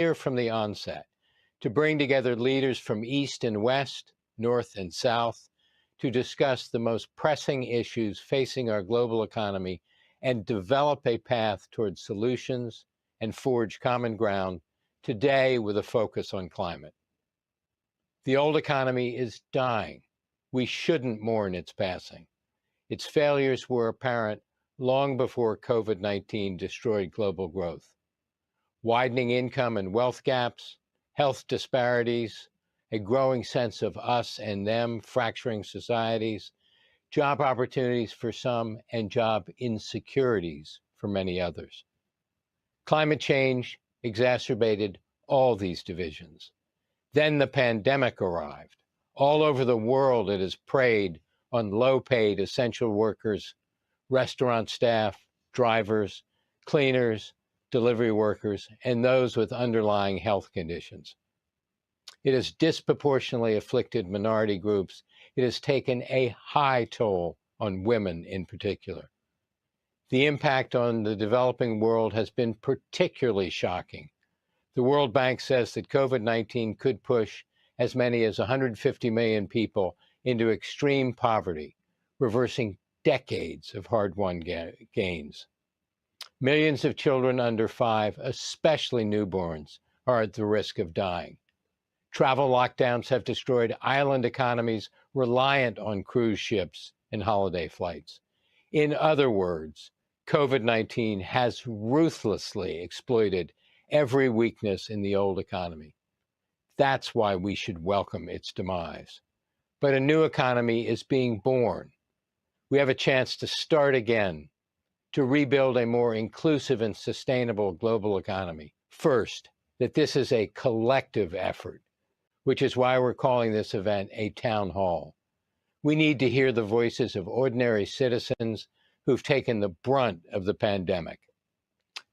clear from the onset to bring together leaders from East and West, North and South, to discuss the most pressing issues facing our global economy and develop a path towards solutions and forge common ground, today with a focus on climate. The old economy is dying. We shouldn't mourn its passing. Its failures were apparent long before COVID-19 destroyed global growth. Widening income and wealth gaps, health disparities, a growing sense of us and them fracturing societies, job opportunities for some, and job insecurities for many others. Climate change exacerbated all these divisions. Then the pandemic arrived. All over the world, it has preyed on low-paid essential workers, restaurant staff, drivers, cleaners, delivery workers, and those with underlying health conditions. It has disproportionately afflicted minority groups. It has taken a high toll on women in particular. The impact on the developing world has been particularly shocking. The World Bank says that COVID-19 could push as many as 150 million people into extreme poverty, reversing decades of hard-won gains. Millions of children under 5, especially newborns, are at the risk of dying. Travel lockdowns have destroyed island economies reliant on cruise ships and holiday flights. In other words, COVID-19 has ruthlessly exploited every weakness in the old economy. That's why we should welcome its demise. But a new economy is being born. We have a chance to start again, to rebuild a more inclusive and sustainable global economy. First, that this is a collective effort, which is why we're calling this event a town hall. We need to hear the voices of ordinary citizens who've taken the brunt of the pandemic.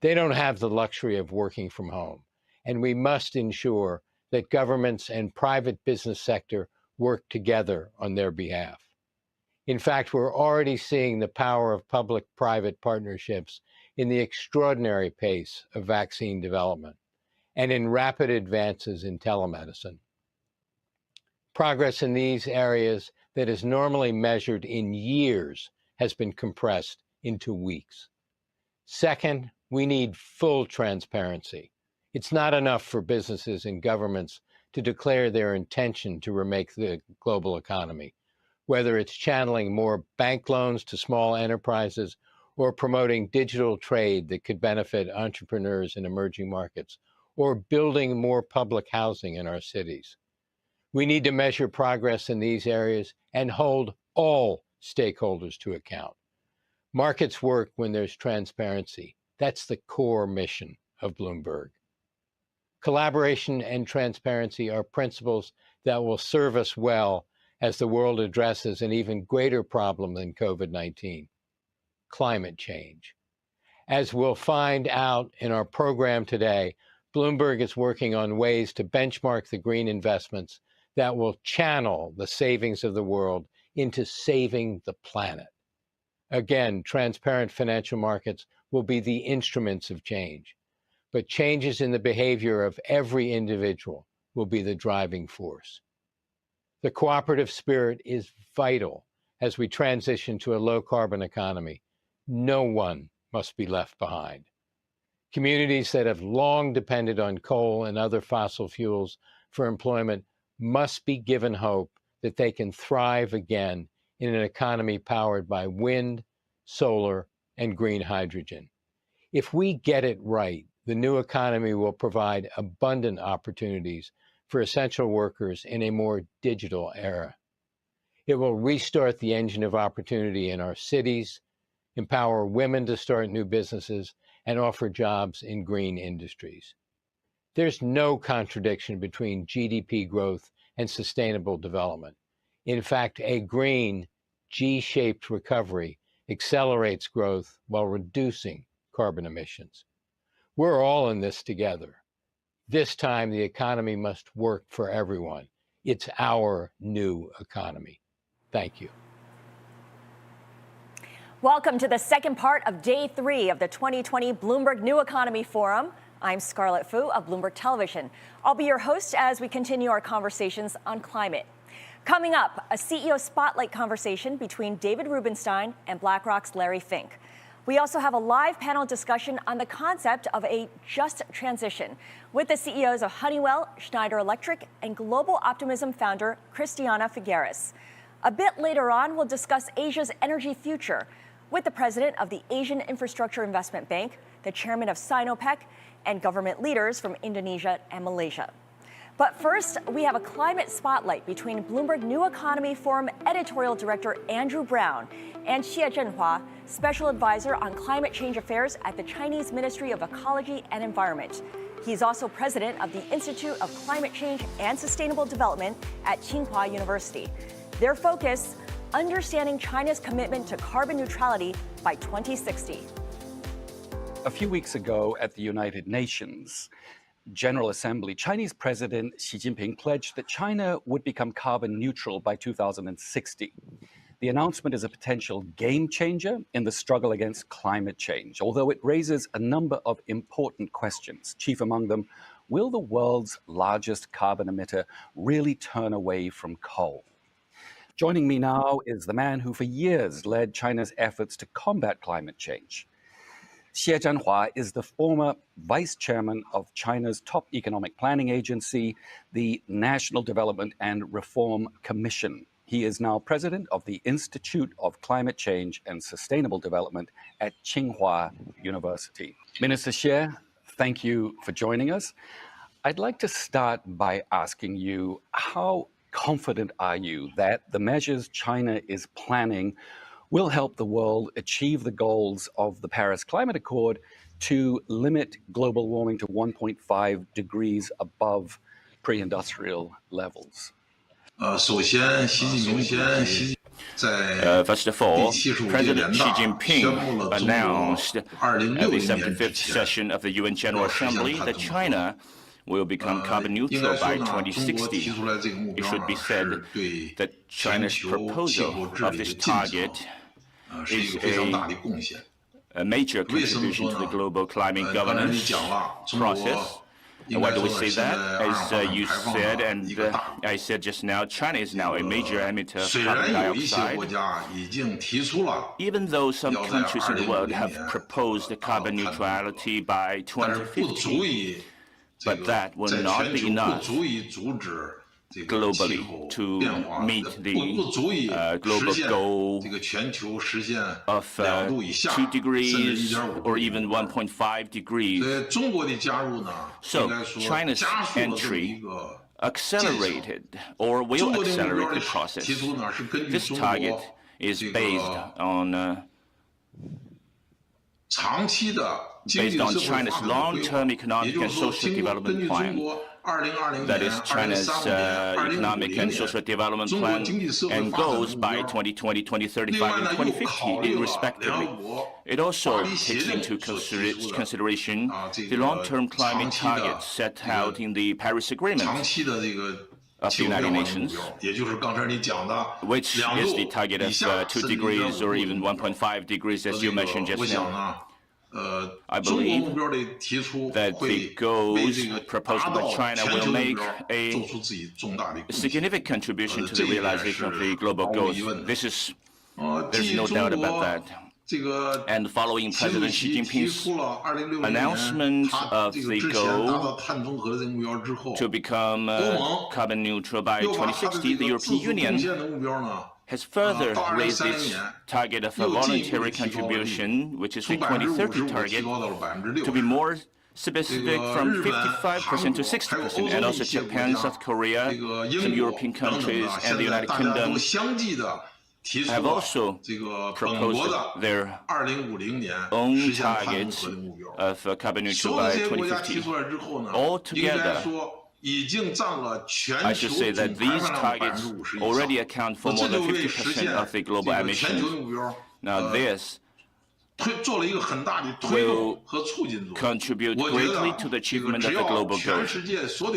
They don't have the luxury of working from home, and we must ensure that governments and private business sector work together on their behalf. In fact, we're already seeing the power of public-private partnerships in the extraordinary pace of vaccine development and in rapid advances in telemedicine. Progress in these areas that is normally measured in years has been compressed into weeks. Second, we need full transparency. It's not enough for businesses and governments to declare their intention to remake the global economy, whether it's channeling more bank loans to small enterprises or promoting digital trade that could benefit entrepreneurs in emerging markets, or building more public housing in our cities. We need to measure progress in these areas and hold all stakeholders to account. Markets work when there's transparency. That's the core mission of Bloomberg. Collaboration and transparency are principles that will serve us well as the world addresses an even greater problem than COVID-19, climate change. As we'll find out in our program today, Bloomberg is working on ways to benchmark the green investments that will channel the savings of the world into saving the planet. Again, transparent financial markets will be the instruments of change, but changes in the behavior of every individual will be the driving force. The cooperative spirit is vital as we transition to a low-carbon economy. No one must be left behind. Communities that have long depended on coal and other fossil fuels for employment must be given hope that they can thrive again in an economy powered by wind, solar, and green hydrogen. If we get it right, the new economy will provide abundant opportunities for essential workers in a more digital era. It will restart the engine of opportunity in our cities, empower women to start new businesses, and offer jobs in green industries. There's no contradiction between GDP growth and sustainable development. In fact, a green, G-shaped recovery accelerates growth while reducing carbon emissions. We're all in this together. This time, the economy must work for everyone. It's our new economy. Thank you. Welcome to the second part of Day 3 of the 2020 Bloomberg New Economy Forum. I'm Scarlett Fu of Bloomberg Television. I'll be your host as we continue our conversations on climate. Coming up, a CEO Spotlight conversation between David Rubenstein and BlackRock's Larry Fink. We also have a live panel discussion on the concept of a just transition with the CEOs of Honeywell, Schneider Electric, and Global Optimism founder Christiana Figueres. A bit later on, we'll discuss Asia's energy future with the president of the Asian Infrastructure Investment Bank, the chairman of Sinopec, and government leaders from Indonesia and Malaysia. But first, we have a climate spotlight between Bloomberg New Economy Forum editorial director Andrew Browne and Zhenhua, special advisor on climate change affairs at the Chinese Ministry of Ecology and Environment. He's also president of the Institute of Climate Change and Sustainable Development at Tsinghua University. Their focus, understanding China's commitment to carbon neutrality by 2060. A few weeks ago at the United Nations General Assembly, Chinese President Xi Jinping pledged that China would become carbon neutral by 2060. The announcement is a potential game changer in the struggle against climate change, although it raises a number of important questions. Chief among them, will the world's largest carbon emitter really turn away from coal? Joining me now is the man who for years led China's efforts to combat climate change. Zhenhua is the former vice chairman of China's top economic planning agency, the National Development and Reform Commission. He is now president of the Institute of Climate Change and Sustainable Development at Tsinghua University. Minister Xie, thank you for joining us. I'd like to start by asking you, how confident are you that the measures China is planning will help the world achieve the goals of the Paris Climate Accord to limit global warming to 1.5 degrees above pre-industrial levels? First of all, President Xi Jinping announced at the 75th session of the UN General Assembly that China will become carbon neutral by 2060. It should be said that China's proposal of this target is a major contribution to the global climate governance process. Why do we say that? As you said, and I said just now, China is now a major emitter of carbon dioxide. Even though some countries in the world have proposed carbon neutrality by 2050, but that will not be enough globally to meet the global goal of 2 degrees or even 1.5 degrees. So China's entry accelerated or will accelerate the process. This target is based on China's long-term economic and social development plan. That is China's economic and social development plan and goals by 2020, 2035, and 2050, respectively. It also takes into consideration the long-term climate targets set out in the Paris Agreement of the United Nations, which is the target of 2 degrees or even 1.5 degrees, as you mentioned just now. I believe that the goals proposed by China will make a significant contribution to the realization of the global goals. There's no doubt about that. And following President Xi Jinping's announcement of the goal to become carbon neutral by 2060, the European Union has further raised its target of a voluntary contribution, which is the 2030 target, to be more specific from 55% to 60%. And also Japan, South Korea, some European countries, and the United Kingdom have also proposed their own targets of carbon neutral by 2050. Altogether, I should say that these targets already account for more than 50% of the global emissions. Now, this will contribute greatly to the achievement of the global goals.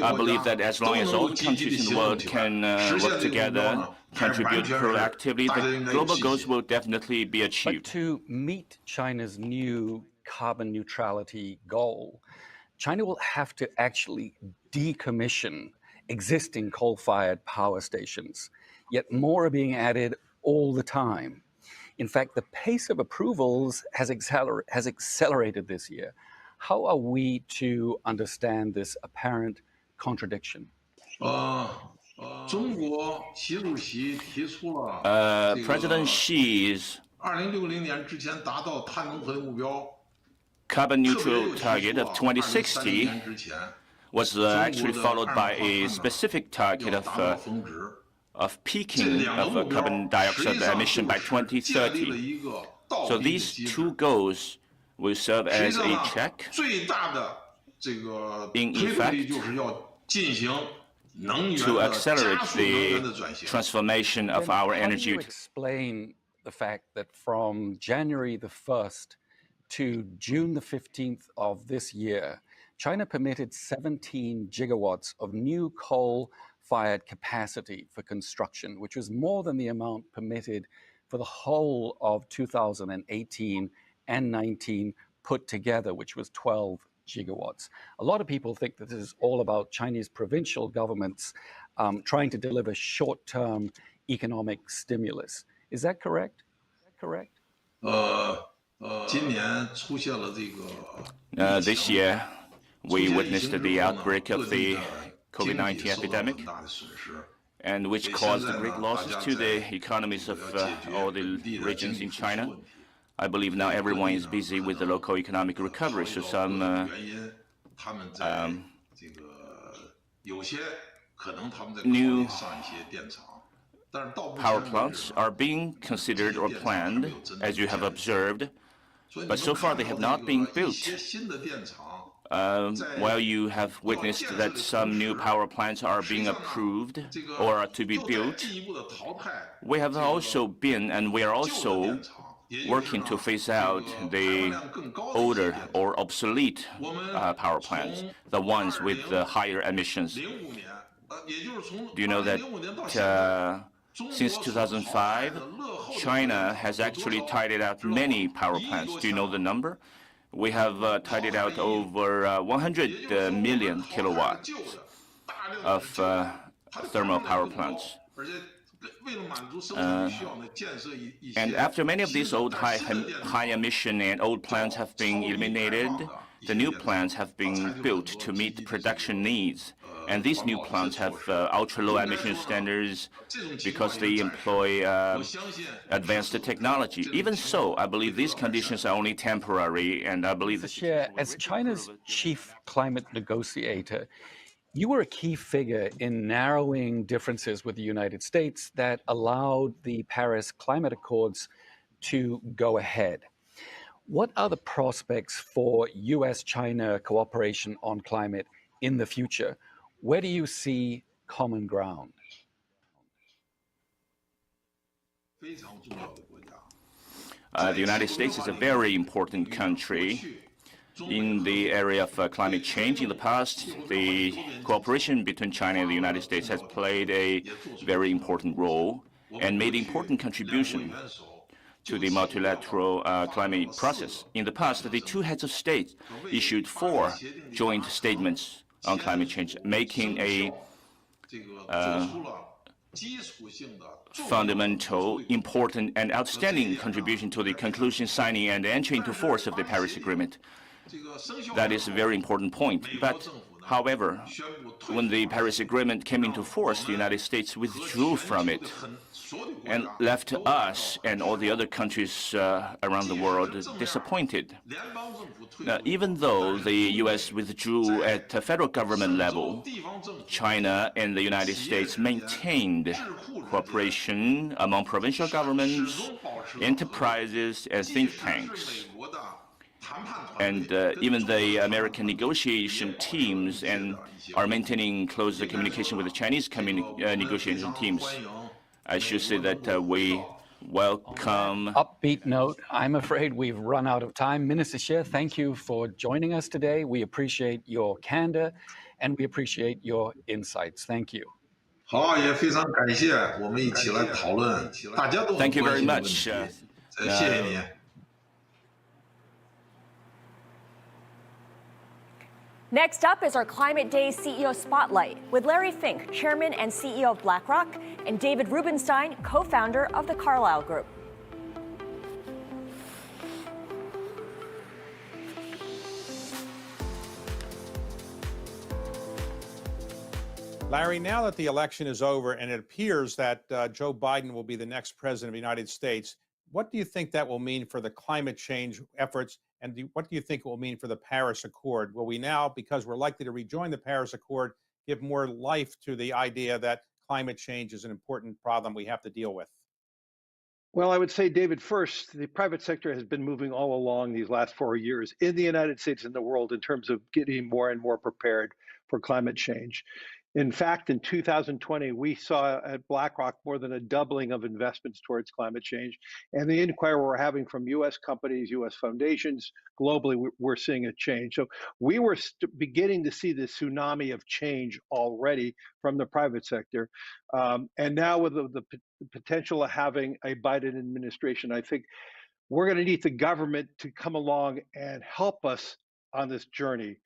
I believe that as long as all the countries in the world can work together, contribute proactively, the global goals will definitely be achieved. But to meet China's new carbon neutrality goal, China will have to actually decommission existing coal-fired power stations, yet more are being added all the time. In fact, the pace of approvals has accelerated this year. How are we to understand this apparent contradiction? President Xi's carbon neutral target of 2060 was actually followed by a specific target of peaking of carbon dioxide emission by 2030. So these two goals will serve as a check. In effect, to accelerate the transformation of our energy. How do you explain the fact that from January the 1st to June the 15th of this year, China permitted 17 gigawatts of new coal-fired capacity for construction, which was more than the amount permitted for the whole of 2018 and 19 put together, which was 12 gigawatts. A lot of people think that this is all about Chinese provincial governments trying to deliver short-term economic stimulus. Is that correct? This year, we witnessed the outbreak of the COVID-19 epidemic, and which caused great losses to the economies of all the regions in China. I believe now everyone is busy with the local economic recovery, so some new power plants are being considered or planned, as you have observed, but so far they have not been built. While you have witnessed that some new power plants are being approved or are to be built, we have also been and we are also working to phase out the older or obsolete power plants, the ones with the higher emissions. Do you know that since 2005, China has actually tidied out many power plants? Do you know the number? We have tidied out over 100 million kilowatts of thermal power plants. And after many of these old high emission and old plants have been eliminated, the new plants have been built to meet production needs. And these new plants have ultra-low emission standards because they employ advanced technology. Even so, I believe these conditions are only temporary, and I believe that as China's chief climate negotiator, you were a key figure in narrowing differences with the United States that allowed the Paris Climate Accords to go ahead. What are the prospects for US-China cooperation on climate in the future? Where do you see common ground? The United States is a very important country in the area of climate change. In the past, the cooperation between China and the United States has played a very important role and made important contribution to the multilateral climate process. In the past, the two heads of state issued 4 joint statements on climate change, making a fundamental, important, and outstanding contribution to the conclusion, signing, and entry into force of the Paris Agreement. That is a very important point. But, however, when the Paris Agreement came into force, the United States withdrew from it and left us and all the other countries around the world disappointed. Now, even though the U.S. withdrew at the federal government level, China and the United States maintained cooperation among provincial governments, enterprises, and think tanks. And even the American negotiation teams are maintaining close communication with the Chinese negotiation teams. I should say that we welcome. Upbeat note. I'm afraid we've run out of time. Minister Xie, thank you for joining us today. We appreciate your candor and we appreciate your insights. Thank you. Thank you very much. Next up is our Climate Day CEO Spotlight with Larry Fink, Chairman and CEO of BlackRock, and David Rubenstein, co-founder of the Carlyle Group. Larry, now that the election is over and it appears that Joe Biden will be the next president of the United States, what do you think that will mean for the climate change efforts? And what do you think it will mean for the Paris Accord? Will we now, because we're likely to rejoin the Paris Accord, give more life to the idea that climate change is an important problem we have to deal with? Well, I would say, David, first, the private sector has been moving all along these last 4 years in the United States and the world in terms of getting more and more prepared for climate change. In fact, in 2020, we saw at BlackRock more than a doubling of investments towards climate change. And the inquiry we're having from U.S. companies, U.S. foundations, globally, we're seeing a change. So we were beginning to see this tsunami of change already from the private sector. And now with the potential of having a Biden administration, I think we're going to need the government to come along and help us on this journey.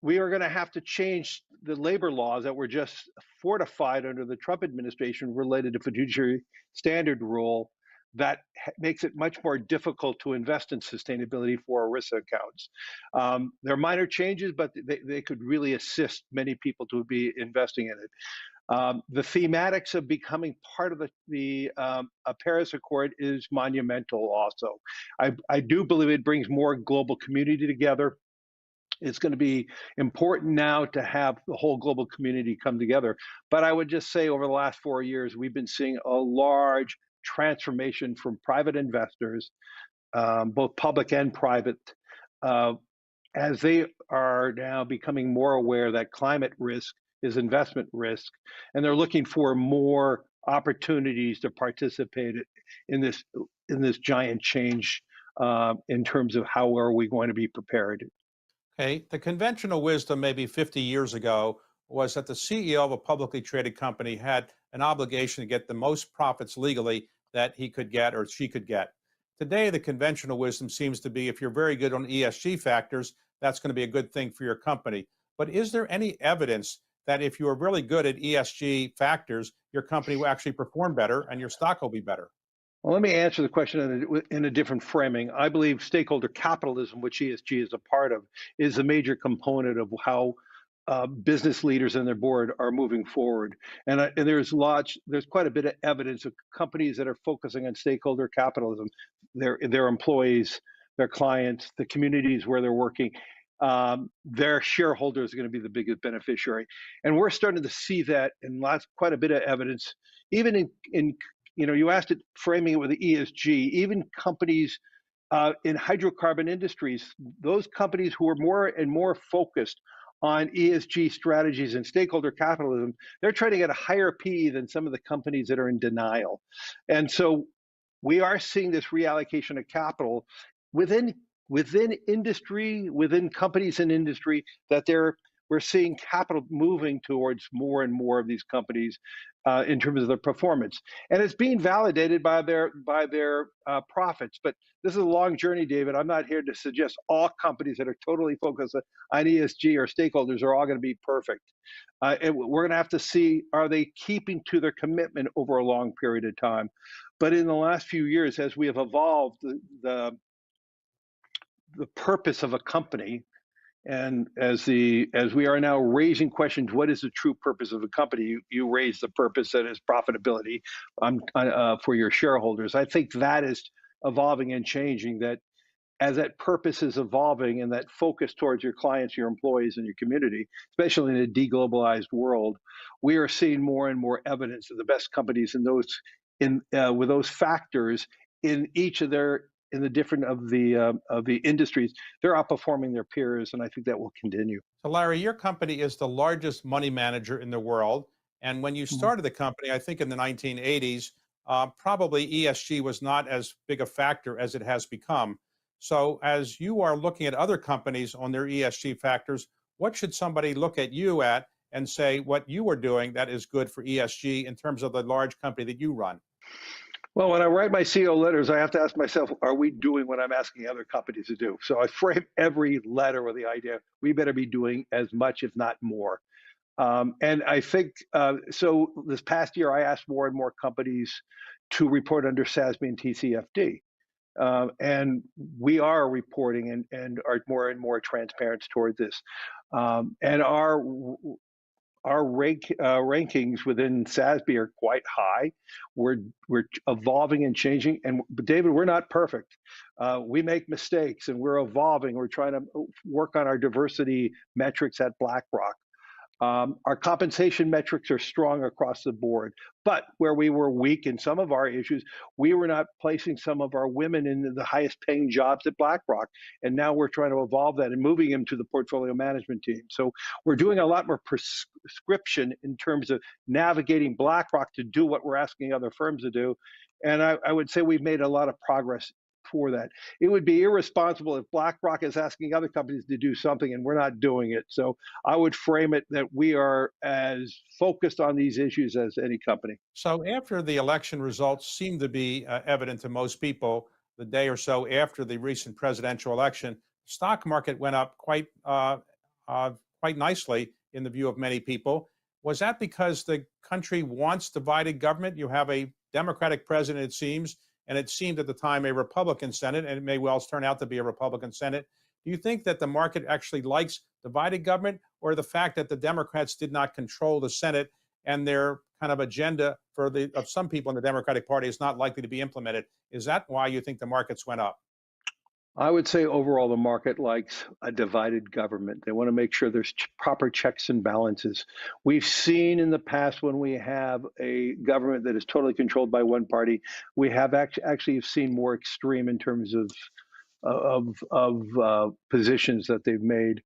We are going to have to change the labor laws that were just fortified under the Trump administration related to fiduciary standard rule that makes it much more difficult to invest in sustainability for ERISA accounts. They're minor changes, but they could really assist many people to be investing in it. The thematics of becoming part of the Paris Accord is monumental also. I do believe it brings more global community together. It's going to be important now to have the whole global community come together. But I would just say over the last 4 years, we've been seeing a large transformation from private investors, both public and private, as they are now becoming more aware that climate risk is investment risk, and they're looking for more opportunities to participate in this giant change in terms of how are we going to be prepared. Okay, the conventional wisdom maybe 50 years ago was that the CEO of a publicly traded company had an obligation to get the most profits legally that he could get or she could get. Today, the conventional wisdom seems to be if you're very good on ESG factors, that's going to be a good thing for your company. But is there any evidence that if you are really good at ESG factors, your company will actually perform better and your stock will be better? Well, let me answer the question in a different framing. I believe stakeholder capitalism, which ESG is a part of, is a major component of how business leaders and their board are moving forward. And there's quite a bit of evidence of companies that are focusing on stakeholder capitalism, their employees, their clients, the communities where they're working. Their shareholders are going to be the biggest beneficiary. And we're starting to see that in quite a bit of evidence, even in you asked it, framing it with the ESG, even companies in hydrocarbon industries, those companies who are more and more focused on ESG strategies and stakeholder capitalism, they're trading at a higher PE than some of the companies that are in denial. And so we are seeing this reallocation of capital within industry, within companies in industry, that we're seeing capital moving towards more and more of these companies in terms of their performance, and it's being validated by their profits. But this is a long journey, David. I'm not here to suggest all companies that are totally focused on ESG or stakeholders are all going to be perfect. And we're going to have to see, are they keeping to their commitment over a long period of time? But in the last few years, as we have evolved, the purpose of a company, and as we are now raising questions, what is the true purpose of a company? You raise the purpose that is profitability for your shareholders. I think that is evolving and changing. That as that purpose is evolving and that focus towards your clients, your employees, and your community, especially in a deglobalized world, we are seeing more and more evidence that the best companies with those factors in each of in the different of the industries, they're outperforming their peers, and I think that will continue. So Larry, your company is the largest money manager in the world. And when you started the company, I think in the 1980s, probably ESG was not as big a factor as it has become. So as you are looking at other companies on their ESG factors, what should somebody look at you at and say what you are doing that is good for ESG in terms of the large company that you run? Well, when I write my CEO letters, I have to ask myself, are we doing what I'm asking other companies to do? So I frame every letter with the idea we better be doing as much, if not more. And I think, so this past year, I asked more and more companies to report under SASB and TCFD. And we are reporting and are more and more transparent toward this. And our rankings within SASB are quite high. We're evolving and changing. And David, we're not perfect. We make mistakes, and we're evolving. We're trying to work on our diversity metrics at BlackRock. Our compensation metrics are strong across the board, but where we were weak in some of our issues, we were not placing some of our women in the highest paying jobs at BlackRock. And now we're trying to evolve that and moving them to the portfolio management team. So we're doing a lot more prescription in terms of navigating BlackRock to do what we're asking other firms to do. And I would say we've made a lot of progress for that. It would be irresponsible if BlackRock is asking other companies to do something and we're not doing it. So I would frame it that we are as focused on these issues as any company. So after the election results seem to be evident to most people, the day or so after the recent presidential election, the stock market went up quite nicely in the view of many people. Was that because the country wants divided government? You have a Democratic president, it seems, and it seemed at the time a Republican Senate, and it may well turn out to be a Republican Senate. Do you think that the market actually likes divided government, or the fact that the Democrats did not control the Senate and their kind of agenda of some people in the Democratic Party is not likely to be implemented? Is that why you think the markets went up? I would say overall the market likes a divided government. They want to make sure there's proper checks and balances. We've seen in the past when we have a government that is totally controlled by one party, we have actually seen more extreme in terms of positions that they've made.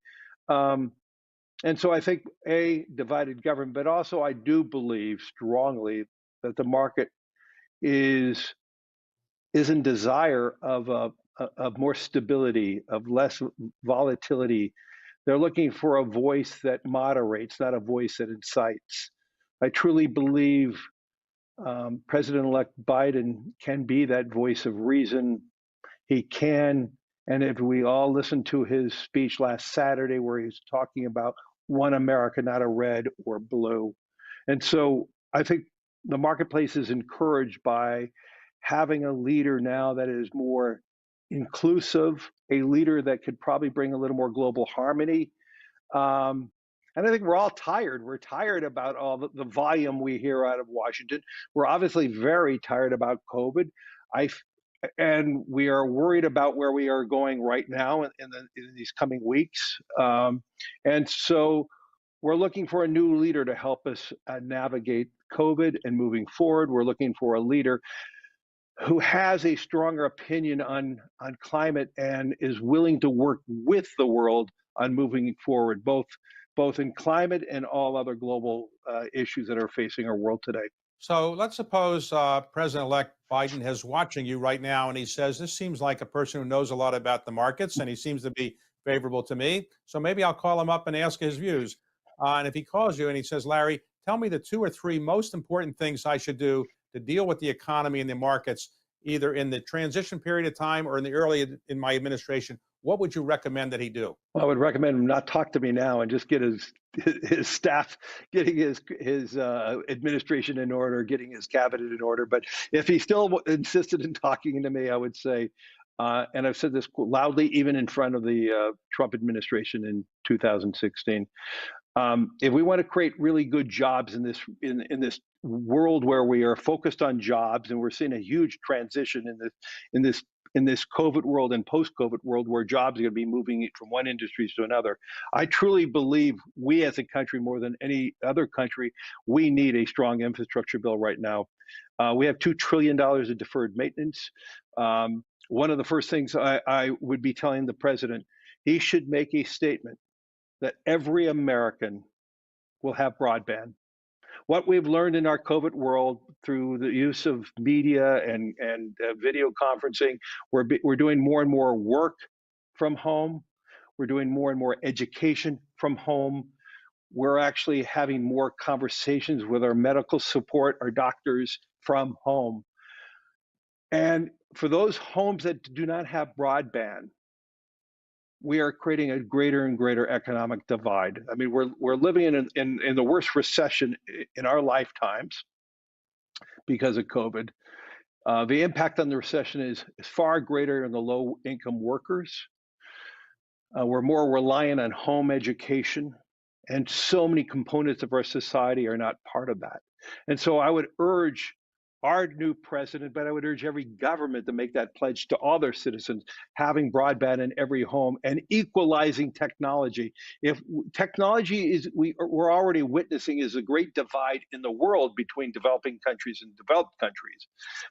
And so I think a divided government, but also I do believe strongly that the market is in desire of more stability, of less volatility. They're looking for a voice that moderates, not a voice that incites. I truly believe President-elect Biden can be that voice of reason. He can, and if we all listen to his speech last Saturday where he's talking about one America, not a red or blue. And so I think the marketplace is encouraged by having a leader now that is more inclusive, a leader that could probably bring a little more global harmony. And I think we're all tired. We're tired about all the volume we hear out of Washington. We're obviously very tired about COVID. And we are worried about where we are going right now in these coming weeks. And so we're looking for a new leader to help us navigate COVID and moving forward. We're looking for a leader who has a stronger opinion on climate and is willing to work with the world on moving forward, both in climate and all other global issues that are facing our world today. So let's suppose President-elect Biden is watching you right now and he says, this seems like a person who knows a lot about the markets and he seems to be favorable to me. So maybe I'll call him up and ask his views. And if he calls you and he says, Larry, tell me the 2 or 3 most important things I should do to deal with the economy and the markets, either in the transition period of time or in my administration, what would you recommend that he do? Well, I would recommend him not talk to me now and just get his staff, getting his administration in order, getting his cabinet in order. But if he still insisted in talking to me, I would say, and I've said this loudly, even in front of the Trump administration in 2016, if we want to create really good jobs in this world where we are focused on jobs, and we're seeing a huge transition in this COVID world and post-COVID world where jobs are going to be moving from one industry to another, I truly believe we as a country, more than any other country, we need a strong infrastructure bill right now. We have $2 trillion of deferred maintenance. One of the first things I would be telling the president, he should make a statement that every American will have broadband. What we've learned in our COVID world through the use of media and video conferencing, we're doing more and more work from home. We're doing more and more education from home. We're actually having more conversations with our medical support, our doctors from home. And for those homes that do not have broadband, we are creating a greater and greater economic divide. I mean, we're living in the worst recession in our lifetimes because of COVID. The impact on the recession is far greater in the low-income workers. We're more reliant on home education, and so many components of our society are not part of that. And so I would urge our new president, but I would urge every government to make that pledge to all their citizens, having broadband in every home and equalizing technology. If technology is, we're already witnessing is a great divide in the world between developing countries and developed countries,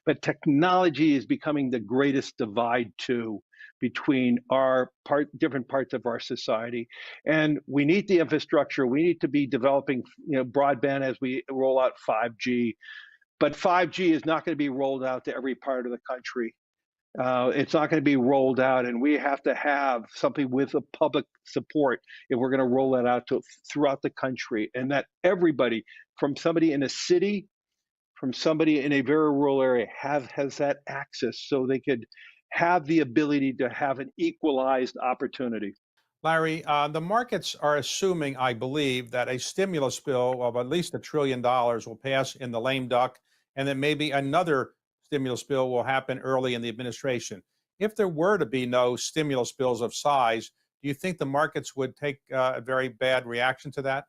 but technology is becoming the greatest divide too between our different parts of our society. And we need the infrastructure. We need to be developing, broadband as we roll out 5G. But 5G is not going to be rolled out to every part of the country. It's not going to be rolled out, and we have to have something with the public support if we're going to roll that out throughout the country, and that everybody, from somebody in a city, from somebody in a very rural area, has that access so they could have the ability to have an equalized opportunity. Larry, the markets are assuming, I believe, that a stimulus bill of at least $1 trillion will pass in the lame duck, and then maybe another stimulus bill will happen early in the administration. If there were to be no stimulus bills of size, do you think the markets would take a very bad reaction to that?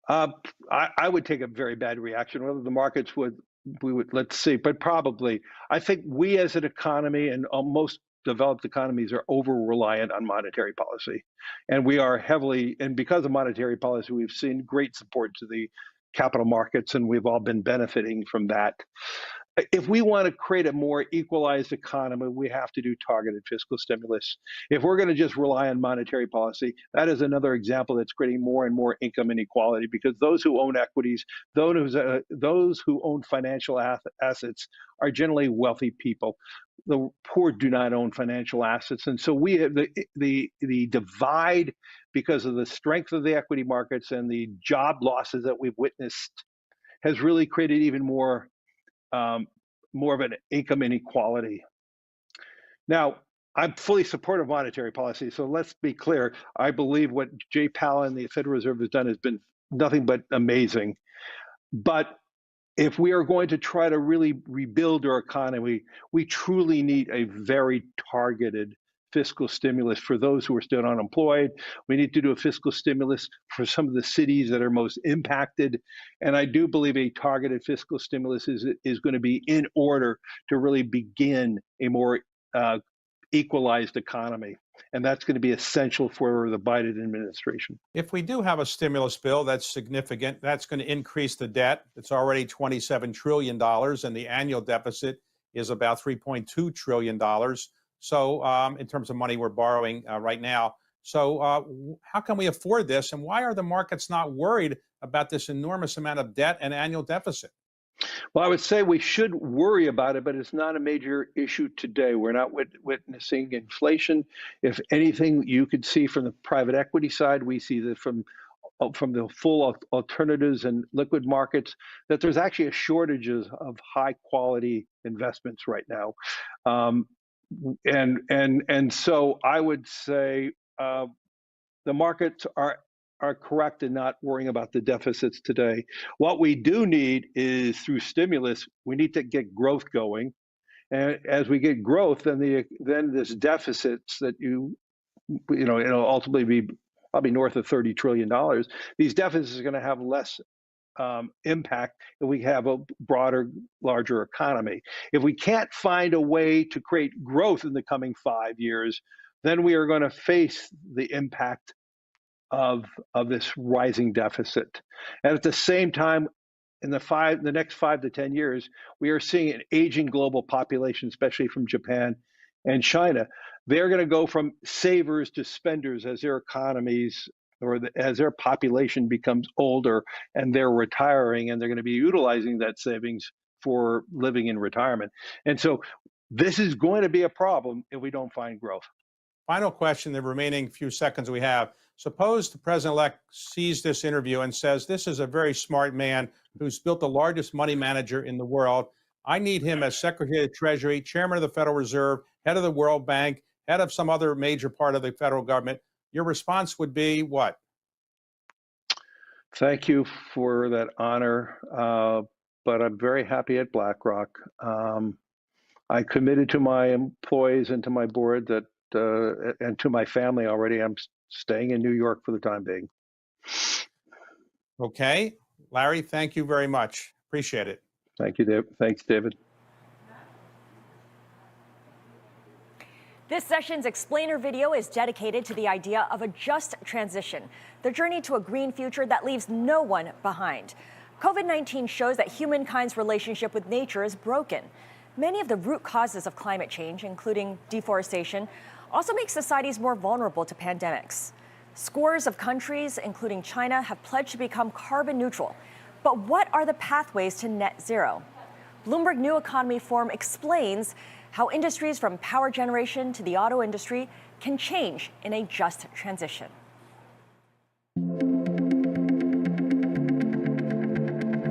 I would take a very bad reaction. Whether the markets would, let's see, but probably. I think we as an economy and most developed economies are over-reliant on monetary policy. And we are heavily, and because of monetary policy, we've seen great support to the capital markets, and we've all been benefiting from that. If we want to create a more equalized economy, we have to do targeted fiscal stimulus. If we're going to just rely on monetary policy, that is another example that's creating more and more income inequality, because those who own equities, those who own financial assets are generally wealthy people. The poor do not own financial assets. And so we have the divide because of the strength of the equity markets and the job losses that we've witnessed has really created even more of an income inequality. Now, I'm fully supportive of monetary policy, so let's be clear. I believe what Jay Powell and the Federal Reserve has done has been nothing but amazing. But if we are going to try to really rebuild our economy, we truly need a very targeted fiscal stimulus for those who are still unemployed. We need to do a fiscal stimulus for some of the cities that are most impacted. And I do believe a targeted fiscal stimulus is going to be in order to really begin a more equalized economy. And that's going to be essential for the Biden administration. If we do have a stimulus bill that's significant, that's going to increase the debt. It's already $27 trillion, and the annual deficit is about $3.2 trillion. So in terms of money we're borrowing right now. So how can we afford this? And why are the markets not worried about this enormous amount of debt and annual deficit? Well, I would say we should worry about it, but it's not a major issue today. We're not witnessing inflation. If anything, you could see from the private equity side, we see that from the full alternatives and liquid markets, that there's actually a shortage of high quality investments right now. And so I would say the markets are correct in not worrying about the deficits today. What we do need is, through stimulus, we need to get growth going. And as we get growth, then this deficits that it'll ultimately be probably north of $30 trillion. These deficits are going to have less impact if we have a broader, larger economy. If we can't find a way to create growth in the coming 5 years, then we are going to face the impact of this rising deficit. And at the same time, in the next 5 to 10 years, we are seeing an aging global population, especially from Japan and China. They're going to go from savers to spenders as their economies as their population becomes older and they're retiring, and they're going to be utilizing that savings for living in retirement. And so this is going to be a problem if we don't find growth. Final question, the remaining few seconds we have. Suppose the president-elect sees this interview and says, this is a very smart man who's built the largest money manager in the world. I need him as Secretary of the Treasury, Chairman of the Federal Reserve, head of the World Bank, head of some other major part of the federal government. Your response would be what? Thank you for that honor, but I'm very happy at BlackRock. I committed to my employees and to my board that, and to my family already, I'm staying in New York for the time being. Okay. Larry, thank you very much. Appreciate it. Thank you, Dave. Thanks, David. This session's explainer video is dedicated to the idea of a just transition, the journey to a green future that leaves no one behind. COVID-19 shows that humankind's relationship with nature is broken. Many of the root causes of climate change, including deforestation, also make societies more vulnerable to pandemics. Scores of countries, including China, have pledged to become carbon neutral. But what are the pathways to net zero? Bloomberg New Economy Forum explains how industries from power generation to the auto industry can change in a just transition.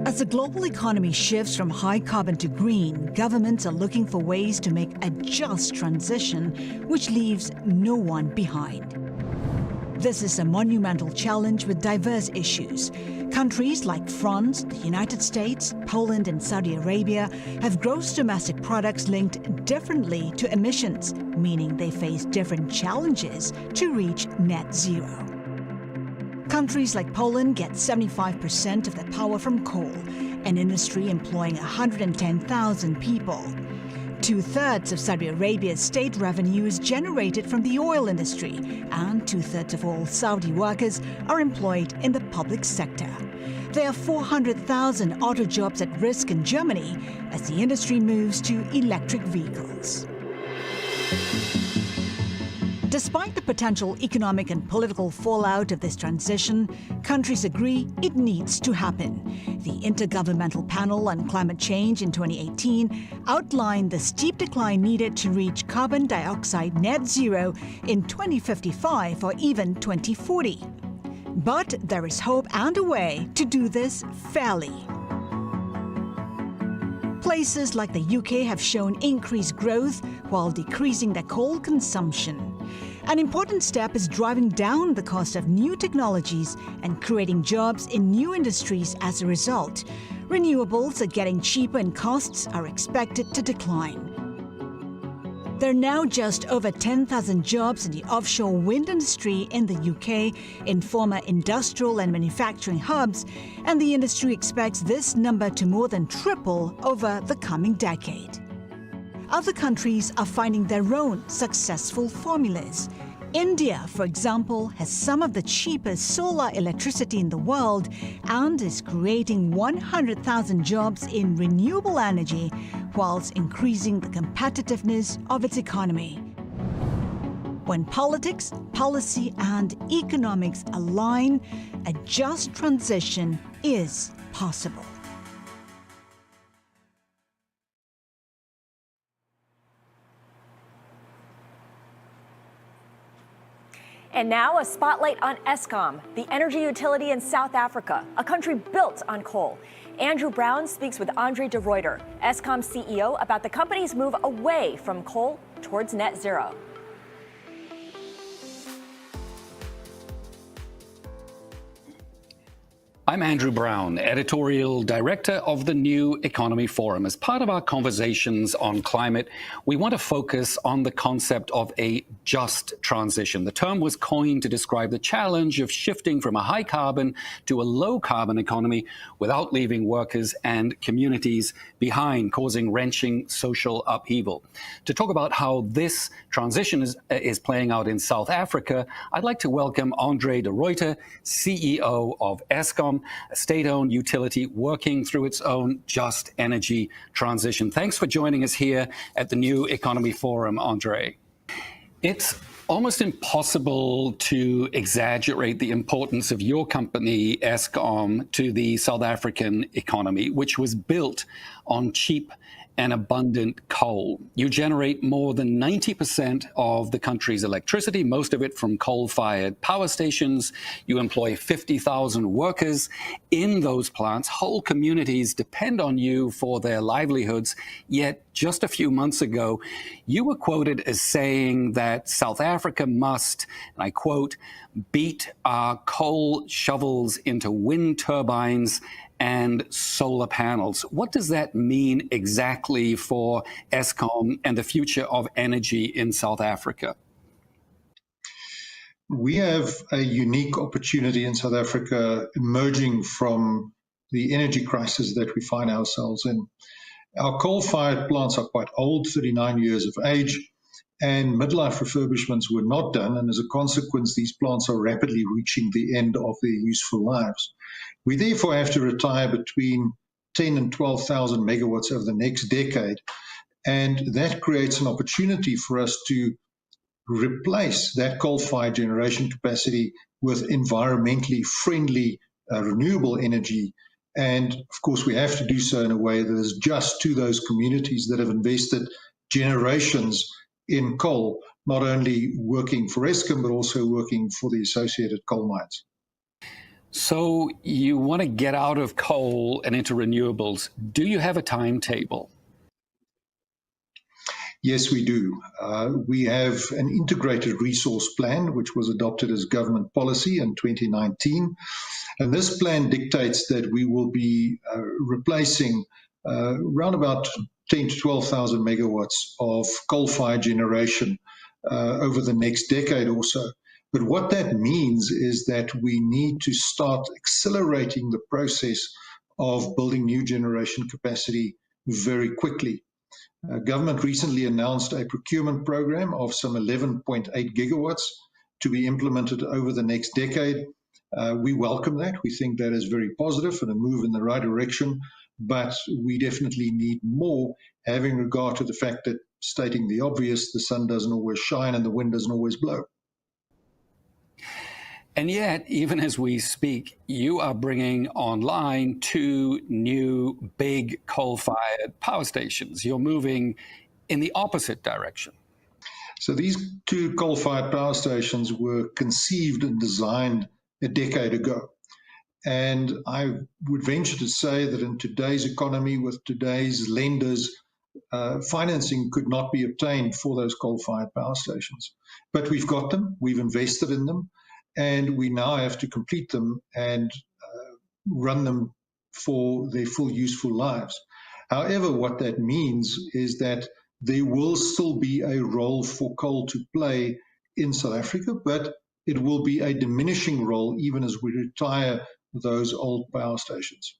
As the global economy shifts from high carbon to green, governments are looking for ways to make a just transition which leaves no one behind. This is a monumental challenge with diverse issues. Countries like France, the United States, Poland, and Saudi Arabia have gross domestic products linked differently to emissions, meaning they face different challenges to reach net zero. Countries like Poland get 75% of their power from coal, an industry employing 110,000 people. 2/3 of Saudi Arabia's state revenue is generated from the oil industry, and 2/3 of all Saudi workers are employed in the public sector. There are 400,000 auto jobs at risk in Germany as the industry moves to electric vehicles. Despite the potential economic and political fallout of this transition, countries agree it needs to happen. The Intergovernmental Panel on Climate Change in 2018 outlined the steep decline needed to reach carbon dioxide net zero in 2055 or even 2040. But there is hope and a way to do this fairly. Places like the UK have shown increased growth while decreasing their coal consumption. An important step is driving down the cost of new technologies and creating jobs in new industries as a result. Renewables are getting cheaper and costs are expected to decline. There are now just over 10,000 jobs in the offshore wind industry in the UK, in former industrial and manufacturing hubs, and the industry expects this number to more than triple over the coming decade. Other countries are finding their own successful formulas. India, for example, has some of the cheapest solar electricity in the world and is creating 100,000 jobs in renewable energy whilst increasing the competitiveness of its economy. When politics, policy, and economics align, a just transition is possible. And now a spotlight on Eskom, the energy utility in South Africa, a country built on coal. Andrew Browne speaks with André de Ruyter, Eskom CEO, about the company's move away from coal towards net zero. I'm Andrew Browne, editorial director of the New Economy Forum. As part of our conversations on climate, we want to focus on the concept of a just transition. The term was coined to describe the challenge of shifting from a high carbon to a low carbon economy without leaving workers and communities behind, causing wrenching social upheaval. To talk about how this transition is playing out in South Africa, I'd like to welcome André de Ruyter, CEO of Eskom, a state-owned utility working through its own just energy transition. Thanks for joining us here at the New Economy Forum, André. It's almost impossible to exaggerate the importance of your company, Eskom, to the South African economy, which was built on cheap and abundant coal. You generate more than 90% of the country's electricity, most of it from coal-fired power stations. You employ 50,000 workers in those plants. Whole communities depend on you for their livelihoods. Yet just a few months ago, you were quoted as saying that South Africa must, and I quote, beat our coal shovels into wind turbines and solar panels. What does that mean exactly for Eskom and the future of energy in South Africa? We have a unique opportunity in South Africa emerging from the energy crisis that we find ourselves in. Our coal-fired plants are quite old, 39 years of age, and midlife refurbishments were not done, and as a consequence, these plants are rapidly reaching the end of their useful lives. We therefore have to retire between 10 and 12,000 megawatts over the next decade, and that creates an opportunity for us to replace that coal-fired generation capacity with environmentally friendly renewable energy. And of course, we have to do so in a way that is just to those communities that have invested generations in coal, not only working for Eskom, but also working for the associated coal mines. So you want to get out of coal and into renewables. Do you have a timetable? Yes, we do. We have an integrated resource plan, which was adopted as government policy in 2019. And this plan dictates that we will be replacing around about 10 to 12,000 megawatts of coal-fired generation over the next decade or so. But what that means is that we need to start accelerating the process of building new generation capacity very quickly. Government recently announced a procurement program of some 11.8 gigawatts to be implemented over the next decade. We welcome that. We think that is very positive and a move in the right direction, but we definitely need more, having regard to the fact that, stating the obvious, the sun doesn't always shine and the wind doesn't always blow. And yet, even as we speak, you are bringing online 2 new big coal-fired power stations. You're moving in the opposite direction. So these 2 coal-fired power stations were conceived and designed a decade ago. And I would venture to say that in today's economy, with today's lenders, financing could not be obtained for those coal-fired power stations. But we've got them, we've invested in them, and we now have to complete them and run them for their full useful lives. However, what that means is that there will still be a role for coal to play in South Africa, but it will be a diminishing role even as we retire those old power stations.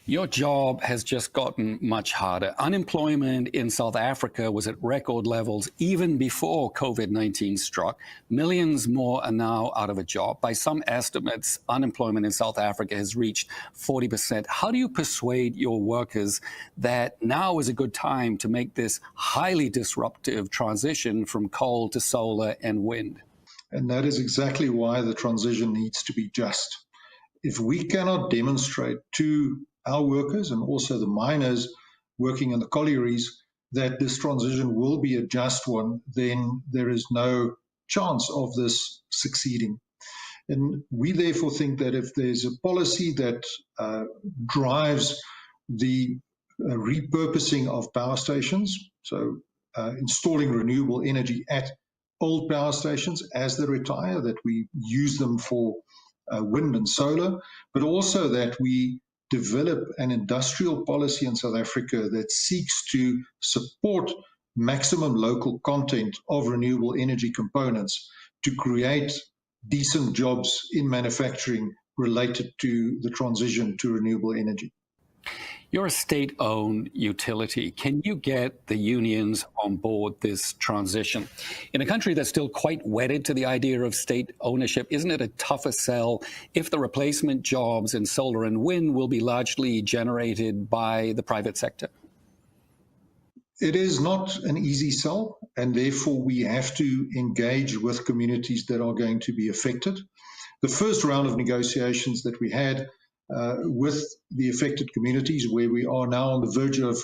Your job has just gotten much harder. Unemployment in South Africa was at record levels even before COVID-19 struck. Millions more are now out of a job. By some estimates, unemployment in South Africa has reached 40%. How do you persuade your workers that now is a good time to make this highly disruptive transition from coal to solar and wind? And that is exactly why the transition needs to be just. If we cannot demonstrate to our workers and also the miners working in the collieries that this transition will be a just one, then there is no chance of this succeeding. And we therefore think that if there's a policy that drives the repurposing of power stations, so installing renewable energy at old power stations as they retire, that we use them for wind and solar, but also that we develop an industrial policy in South Africa that seeks to support maximum local content of renewable energy components to create decent jobs in manufacturing related to the transition to renewable energy. You're a state-owned utility. Can you get the unions on board this transition? In a country that's still quite wedded to the idea of state ownership, isn't it a tougher sell if the replacement jobs in solar and wind will be largely generated by the private sector? It is not an easy sell, and therefore we have to engage with communities that are going to be affected. The first round of negotiations that we had with the affected communities, where we are now on the verge of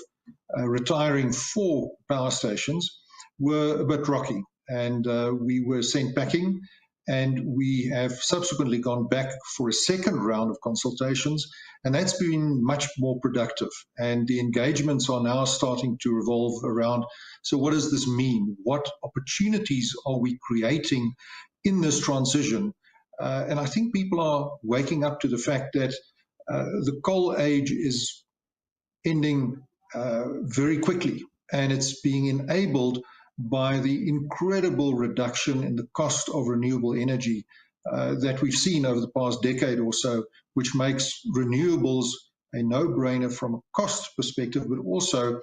retiring 4 power stations were a bit rocky, and we were sent packing, and we have subsequently gone back for a second round of consultations, and that's been much more productive. And the engagements are now starting to revolve around, so what does this mean? What opportunities are we creating in this transition? And I think people are waking up to the fact that the coal age is ending very quickly, and it's being enabled by the incredible reduction in the cost of renewable energy that we've seen over the past decade or so, which makes renewables a no-brainer from a cost perspective, but also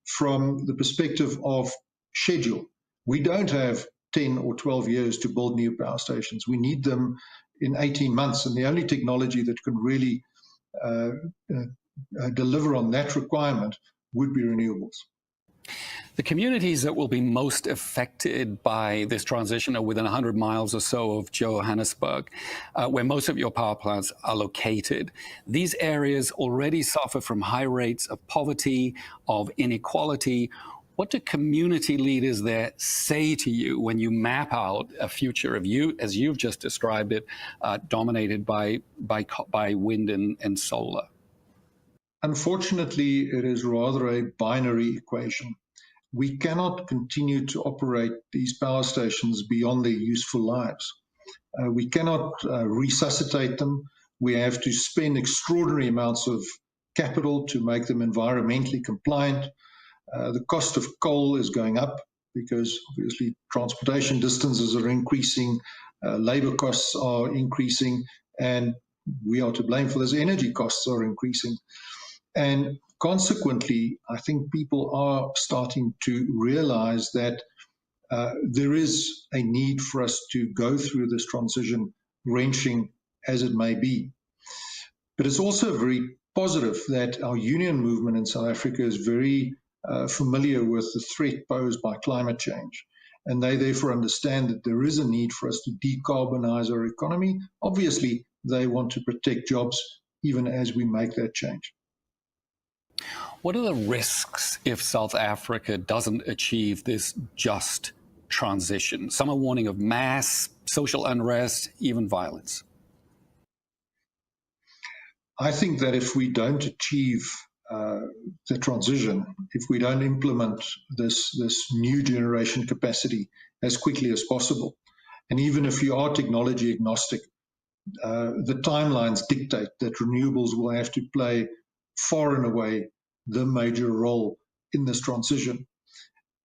from the perspective of schedule. We don't have 10 or 12 years to build new power stations. We need them in 18 months, and the only technology that can really deliver on that requirement would be renewables. The communities that will be most affected by this transition are within 100 miles or so of Johannesburg, where most of your power plants are located. These areas already suffer from high rates of poverty, of inequality. What do community leaders there say to you when you map out a future of you, as you've just described it, dominated by wind and solar? Unfortunately, it is rather a binary equation. We cannot continue to operate these power stations beyond their useful lives. We cannot resuscitate them. We have to spend extraordinary amounts of capital to make them environmentally compliant. The cost of coal is going up because obviously transportation distances are increasing, labor costs are increasing, and we are to blame for this. Energy costs are increasing. And consequently, I think people are starting to realize that there is a need for us to go through this transition, wrenching as it may be. But it's also very positive that our union movement in South Africa is very familiar with the threat posed by climate change. And they therefore understand that there is a need for us to decarbonize our economy. Obviously, they want to protect jobs even as we make that change. What are the risks if South Africa doesn't achieve this just transition? Some are warning of mass social unrest, even violence. I think that if we don't achieve the transition, if we don't implement this new generation capacity as quickly as possible, and even if you are technology agnostic, the timelines dictate that renewables will have to play far and away the major role in this transition.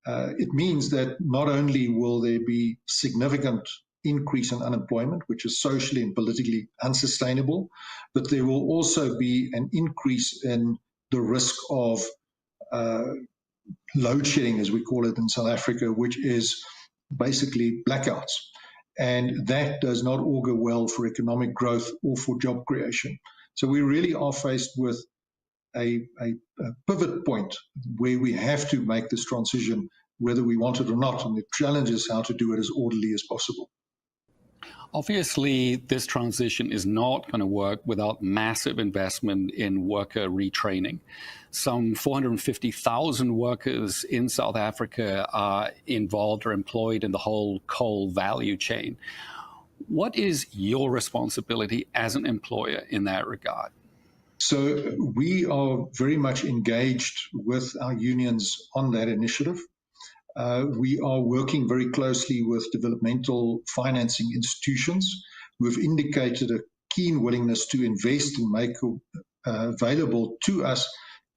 It means that not only will there be significant increase in unemployment, which is socially and politically unsustainable, but there will also be an increase in the risk of load shedding, as we call it in South Africa, which is basically blackouts. And that does not augur well for economic growth or for job creation. So we really are faced with a pivot point where we have to make this transition whether we want it or not, and the challenge is how to do it as orderly as possible. Obviously, this transition is not going to work without massive investment in worker retraining. Some 450,000 workers in South Africa are involved or employed in the whole coal value chain. What is your responsibility as an employer in that regard? So we are very much engaged with our unions on that initiative. We are working very closely with developmental financing institutions who have indicated a keen willingness to invest and make available to us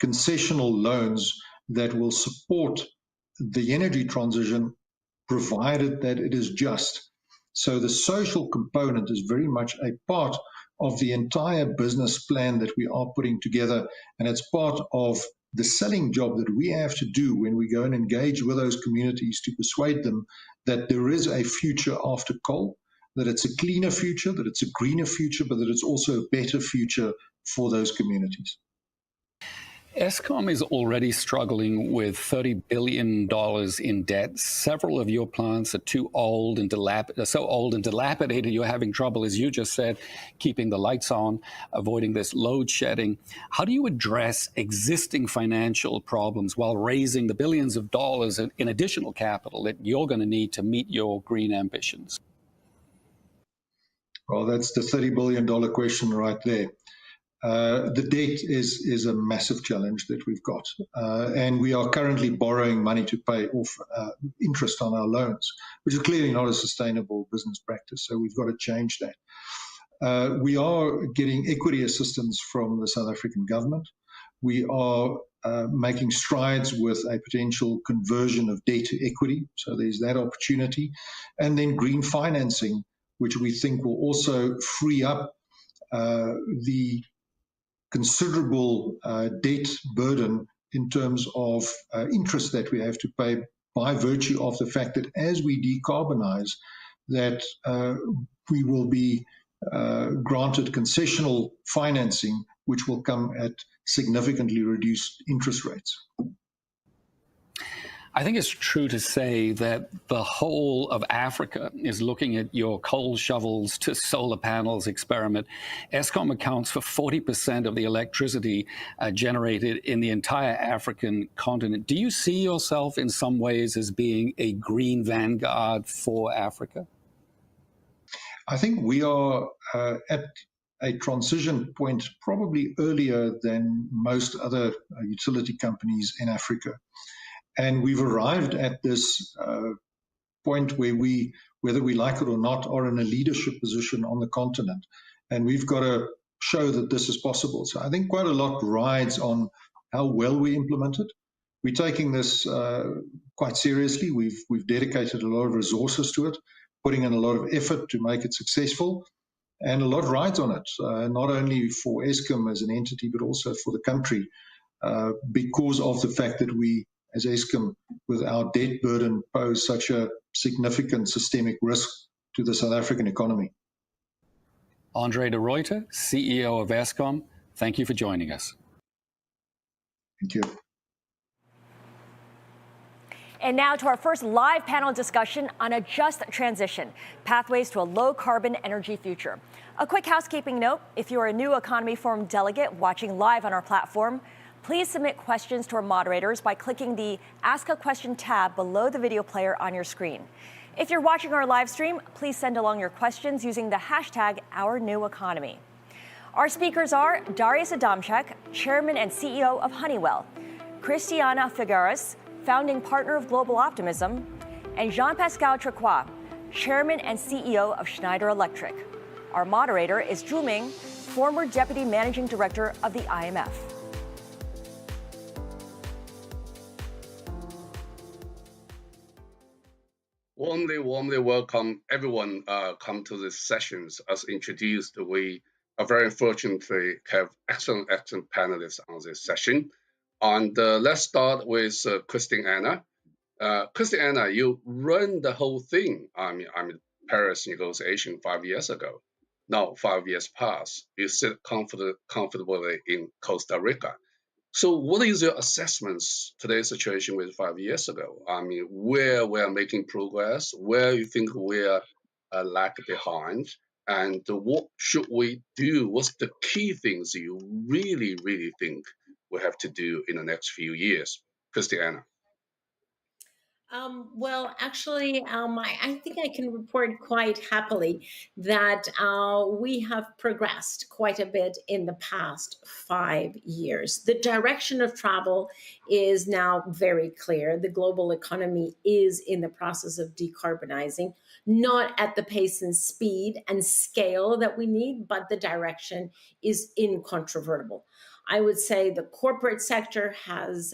concessional loans that will support the energy transition, provided that it is just. So the social component is very much a part of the entire business plan that we are putting together, and it's part of the selling job that we have to do when we go and engage with those communities to persuade them that there is a future after coal, that it's a cleaner future, that it's a greener future, but that it's also a better future for those communities. Eskom is already struggling with $30 billion in debt. Several of your plants are too old and so old and dilapidated. You're having trouble, as you just said, keeping the lights on, avoiding this load shedding. How do you address existing financial problems while raising the billions of dollars in additional capital that you're going to need to meet your green ambitions? Well, that's the $30 billion question right there. The debt is a massive challenge that we've got, and we are currently borrowing money to pay off interest on our loans, which is clearly not a sustainable business practice. So we've got to change that. We are getting equity assistance from the South African government. We are making strides with a potential conversion of debt to equity. So there's that opportunity, and then green financing, which we think will also free up the considerable debt burden in terms of interest that we have to pay by virtue of the fact that as we decarbonize, that we will be granted concessional financing, which will come at significantly reduced interest rates. I think it's true to say that the whole of Africa is looking at your coal shovels to solar panels experiment. Eskom accounts for 40% of the electricity generated in the entire African continent. Do you see yourself in some ways as being a green vanguard for Africa? I think we are at a transition point probably earlier than most other utility companies in Africa. And we've arrived at this point where we, whether we like it or not, are in a leadership position on the continent. And we've got to show that this is possible. So I think quite a lot rides on how well we implement it. We're taking this quite seriously. We've dedicated a lot of resources to it, putting in a lot of effort to make it successful. And a lot rides on it, not only for Eskom as an entity, but also for the country, because of the fact that we, as Eskom, with our debt burden, pose such a significant systemic risk to the South African economy. André de Ruyter, CEO of Eskom, thank you for joining us. Thank you. And now to our first live panel discussion on a just transition, pathways to a low-carbon energy future. A quick housekeeping note, if you are a New Economy Forum delegate watching live on our platform, please submit questions to our moderators by clicking the Ask a Question tab below the video player on your screen. If you're watching our live stream, please send along your questions using the hashtag #OurNewEconomy. Our speakers are Darius Adamczyk, Chairman and CEO of Honeywell, Christiana Figueres, founding partner of Global Optimism, and Jean-Pascal Tricoire, Chairman and CEO of Schneider Electric. Our moderator is Zhu Ming, former Deputy Managing Director of the IMF. Warmly welcome everyone come to these sessions. As introduced, we are very fortunate to have excellent panelists on this session. And let's start with Christiana. Christiana, you run the whole thing. I mean, Paris negotiation 5 years ago. Now 5 years pass. You sit comfortably in Costa Rica. So what is your assessments today's situation with 5 years ago? I mean, where we are making progress, where you think we are lag behind, and what should we do? What's the key things you really think we have to do in the next few years? Christiana. Well, actually, I think I can report quite happily that we have progressed quite a bit in the past 5 years. The direction of travel is now very clear. The global economy is in the process of decarbonizing, not at the pace and speed and scale that we need, but the direction is incontrovertible. I would say the corporate sector has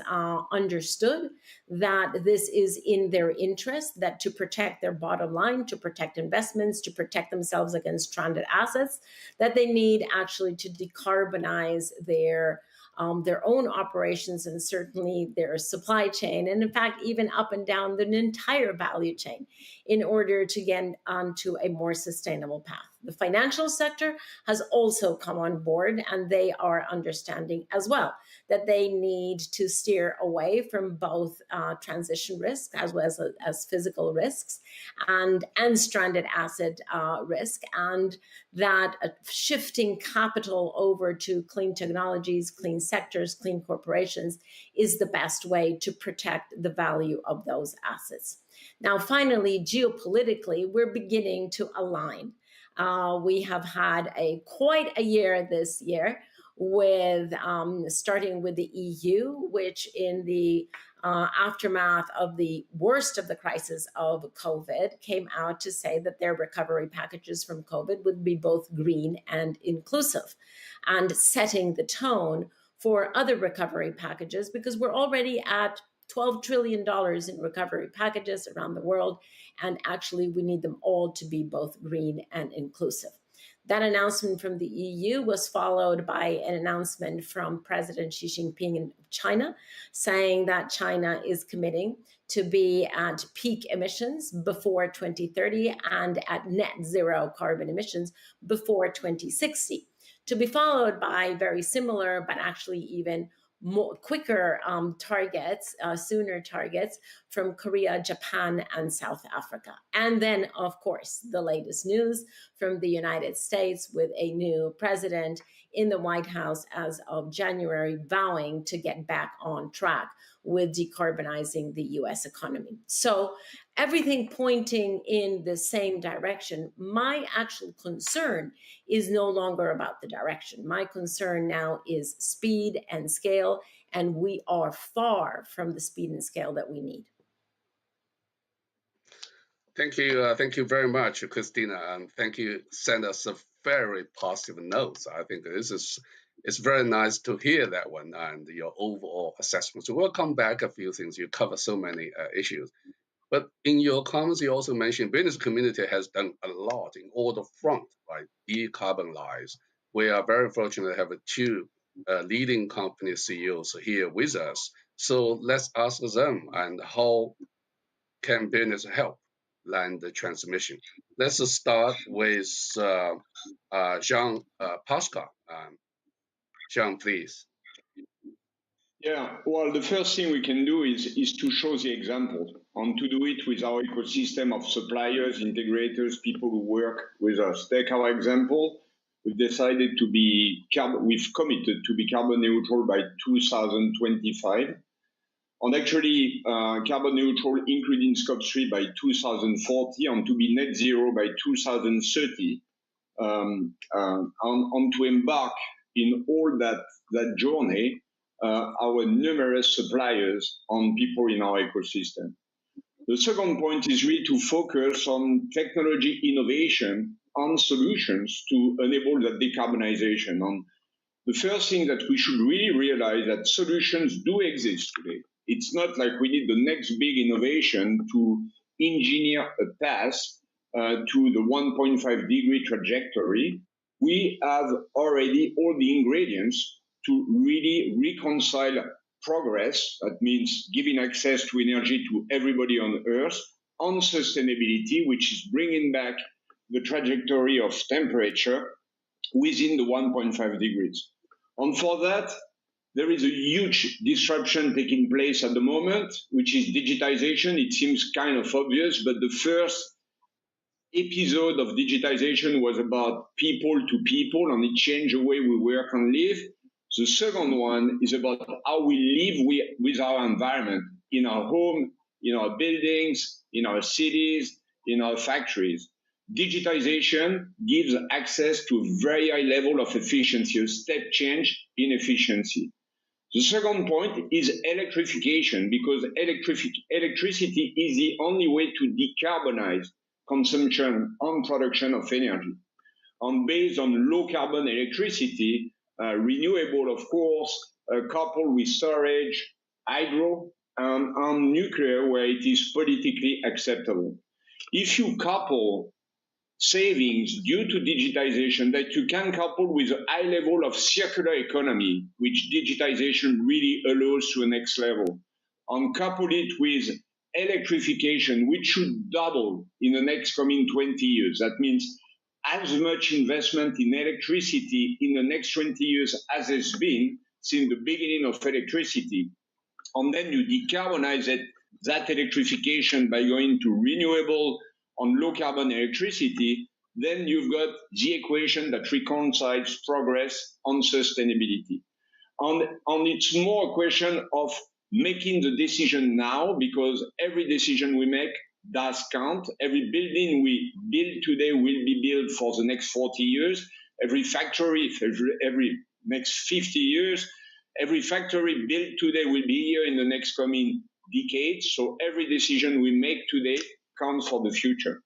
understood that this is in their interest, that to protect their bottom line, to protect investments, to protect themselves against stranded assets, that they need actually to decarbonize their own operations and certainly their supply chain, and in fact, even up and down the entire value chain in order to get onto a more sustainable path. The financial sector has also come on board, and they are understanding as well that they need to steer away from both transition risk as well as physical risks and stranded asset risk, and that shifting capital over to clean technologies, clean sectors, clean corporations is the best way to protect the value of those assets. Now, finally, geopolitically, we're beginning to align. We have had quite a year this year with starting with the EU, which in the aftermath of the worst of the crisis of COVID came out to say that their recovery packages from COVID would be both green and inclusive, and setting the tone for other recovery packages, because we're already at $12 trillion in recovery packages around the world, and actually we need them all to be both green and inclusive. That announcement from the EU was followed by an announcement from President Xi Jinping in China, saying that China is committing to be at peak emissions before 2030 and at net zero carbon emissions before 2060, to be followed by very similar, but actually even quicker targets, sooner targets from Korea, Japan, and South Africa. And then, of course, the latest news from the United States with a new president in the White House as of January, vowing to get back on track with decarbonizing the US economy. So everything pointing in the same direction. My actual concern is no longer about the direction. My concern now is speed and scale, and we are far from the speed and scale that we need. Thank you very much, Christina, and thank you. Send us a very positive note. I think it's very nice to hear that one and your overall assessment. So we'll come back a few things. You cover so many issues. But in your comments, you also mentioned business community has done a lot in all the front, right? Decarbonize. We are very fortunate to have two leading company CEOs here with us. So let's ask them, and how can business help land the transmission? Let's start with Jean-Pascal. Jean, please. Yeah, well, the first thing we can do is to show the example and to do it with our ecosystem of suppliers, integrators, people who work with us. Take our example. We've decided we've committed to be carbon neutral by 2025. And actually, carbon neutral, including Scope 3 by 2040, and to be net zero by 2030, and to embark in all that journey, our numerous suppliers and people in our ecosystem. The second point is really to focus on technology innovation and solutions to enable that decarbonization. And the first thing that we should really realize that solutions do exist today. It's not like we need the next big innovation to engineer a path to the 1.5 degree trajectory. We have already all the ingredients to really reconcile progress, that means giving access to energy to everybody on Earth, on sustainability, which is bringing back the trajectory of temperature within the 1.5 degrees. And for that, there is a huge disruption taking place at the moment, which is digitization. It seems kind of obvious, but the first episode of digitization was about people to people, and it changed the way we work and live. The second one is about how we live with our environment, in our home, in our buildings, in our cities, in our factories. Digitization gives access to a very high level of efficiency, a step change in efficiency. The second point is electrification, because electricity is the only way to decarbonize consumption and production of energy. And based on low carbon electricity, renewable, of course, coupled with storage, hydro, and nuclear, where it is politically acceptable. If you couple savings due to digitization that you can couple with a high level of circular economy, which digitization really allows to a next level, and couple it with electrification, which should double in the next coming 20 years. That means as much investment in electricity in the next 20 years as has been since the beginning of electricity. And then you decarbonize that electrification by going to renewable and low carbon electricity, then you've got the equation that reconciles progress and sustainability. And it's more a question of making the decision now, because every decision we make does count. Every building we build today will be built for the next 40 years. Every factory, every next 50 years. Every factory built today will be here in the next coming decades. So every decision we make today counts for the future.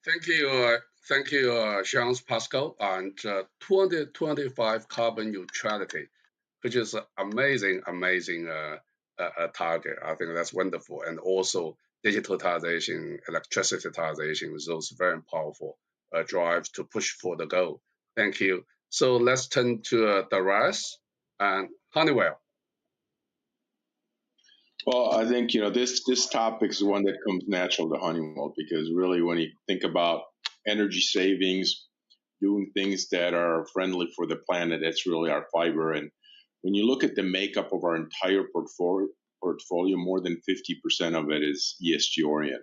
Thank you, Jean-Pascal. And 2025 carbon neutrality, which is an amazing target. I think that's wonderful. And also digitalization, electricitization, those very powerful drives to push for the goal. Thank you. So let's turn to Darius and Honeywell. Well, I think this topic is one that comes natural to Honeywell, because really when you think about energy savings, doing things that are friendly for the planet, that's really our fiber. And when you look at the makeup of our entire portfolio, more than 50% of it is ESG oriented.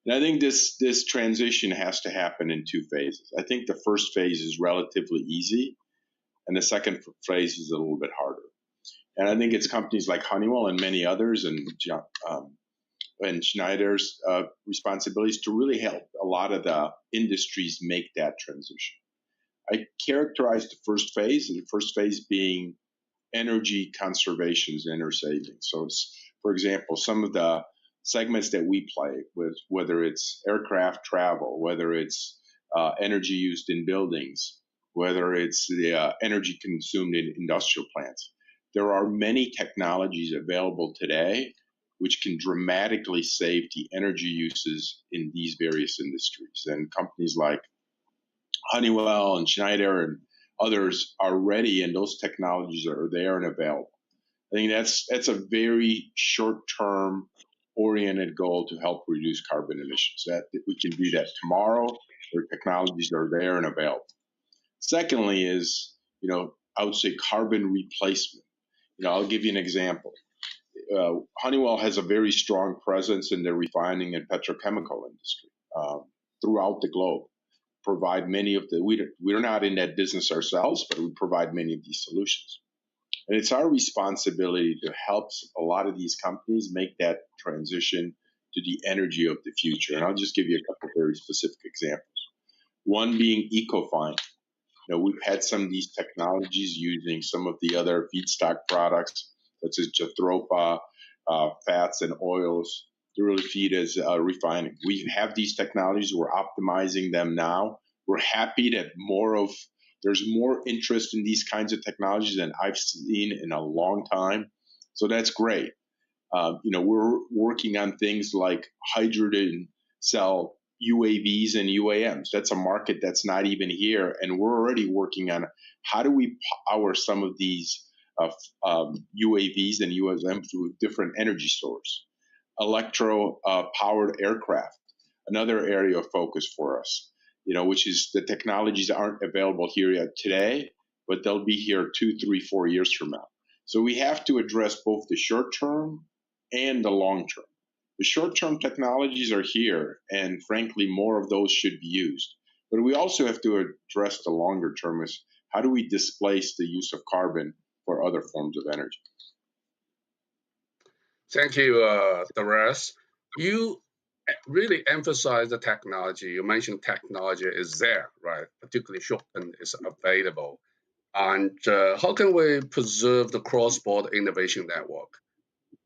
And I think this transition has to happen in two phases. I think the first phase is relatively easy, and the second phase is a little bit harder. And I think it's companies like Honeywell and many others, and Schneider's responsibilities to really help a lot of the industries make that transition. I characterize the first phase, and the first phase being energy conservation, energy savings. So, for example, some of the segments that we play with, whether it's aircraft travel, whether it's energy used in buildings, whether it's the energy consumed in industrial plants. There are many technologies available today which can dramatically save the energy uses in these various industries. And companies like Honeywell and Schneider and others are ready, and those technologies are there and available. I think that's a very short-term oriented goal to help reduce carbon emissions. That we can do that tomorrow. Their technologies are there and available. Secondly is, I would say carbon replacement. I'll give you an example. Honeywell has a very strong presence in the refining and petrochemical industry throughout the globe. Provide many of we're not in that business ourselves, but we provide many of these solutions. And it's our responsibility to help a lot of these companies make that transition to the energy of the future. And I'll just give you a couple of very specific examples. One being Ecofine. We've had some of these technologies using some of the other feedstock products, such as jatropha, fats and oils, to really feed as refining. We have these technologies. We're optimizing them now. We're happy that there's more interest in these kinds of technologies than I've seen in a long time. So that's great. We're working on things like hydrogen cell UAVs and UAMs. That's a market that's not even here. And we're already working on how do we power some of these UAVs and UAMs with different energy sources. Electro-powered aircraft, another area of focus for us, which is the technologies aren't available here yet today, but they'll be here 2, 3, 4 years from now. So we have to address both the short term and the long term. The short-term technologies are here, and frankly, more of those should be used. But we also have to address the longer term is how do we displace the use of carbon for other forms of energy? Thank you, Darius. You really emphasize the technology. You mentioned technology is there, right? Particularly short-term is available. And how can we preserve the cross-border innovation network?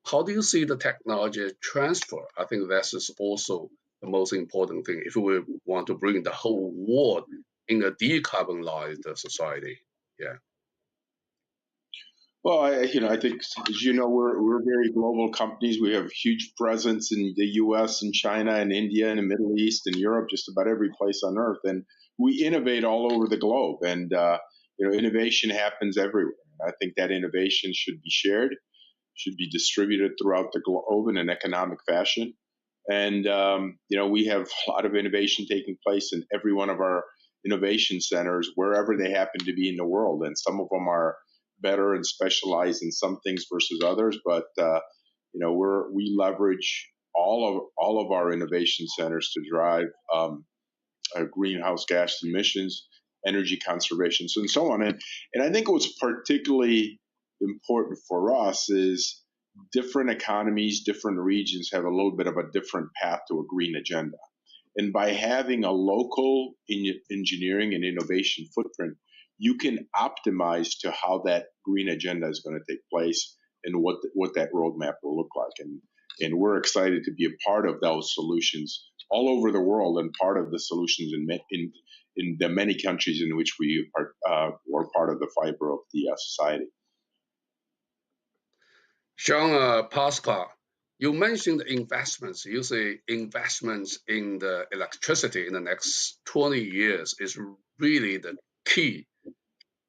How do you see the technology transfer? I think that is also the most important thing if we want to bring the whole world in a decarbonized society. Yeah. Well, I think, as you know, we're very global companies. We have a huge presence in the U.S. and China and India and the Middle East and Europe, just about every place on Earth. And we innovate all over the globe. And, innovation happens everywhere. I think that innovation should be shared, should be distributed throughout the globe in an economic fashion. And, we have a lot of innovation taking place in every one of our innovation centers, wherever they happen to be in the world. And some of them are better and specialized in some things versus others. But, we leverage all of our innovation centers to drive greenhouse gas emissions, energy conservation, and so on. And I think what's particularly important for us is different economies, different regions have a little bit of a different path to a green agenda. And by having a local engineering and innovation footprint, you can optimize to how that green agenda is going to take place and what that roadmap will look like. And we're excited to be a part of those solutions all over the world and part of the solutions in the many countries in which we are part of the fiber of the society. Jean-Pascal, you mentioned investments. You say investments in the electricity in the next 20 years is really the key.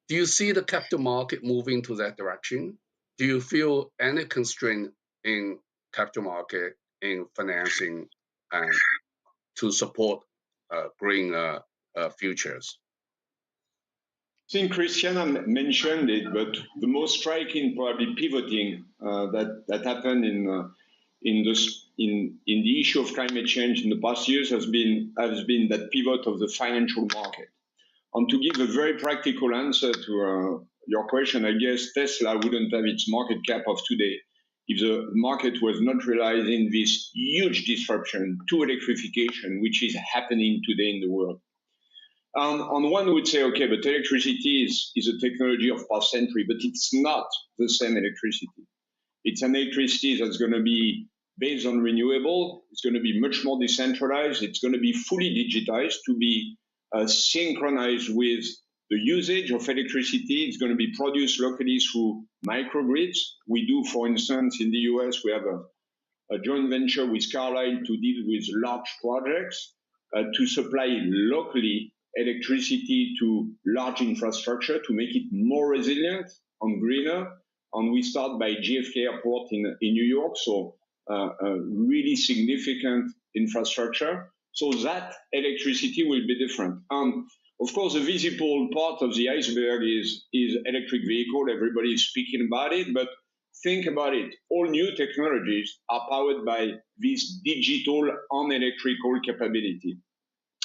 Do you see the capital market moving to that direction? Do you feel any constraint in capital market in financing and to support green futures? I think Christiana mentioned it, but the most striking, probably pivoting that happened in the issue of climate change in the past years has been that pivot of the financial market. And to give a very practical answer to your question, I guess Tesla wouldn't have its market cap of today if the market was not realizing this huge disruption to electrification, which is happening today in the world. On one would say, okay, but electricity is a technology of past century, but it's not the same electricity. It's an electricity that's going to be based on renewable. It's going to be much more decentralized. It's going to be fully digitized to be synchronized with the usage of electricity. It's going to be produced locally through microgrids. We do, for instance, in the US, we have a joint venture with Carlyle to deal with large projects to supply locally electricity to large infrastructure to make it more resilient and greener. And we start by JFK Airport in New York, so really significant infrastructure. So that electricity will be different. Of course, the visible part of the iceberg is electric vehicle. Everybody is speaking about it, but think about it. All new technologies are powered by this digital and electrical capability.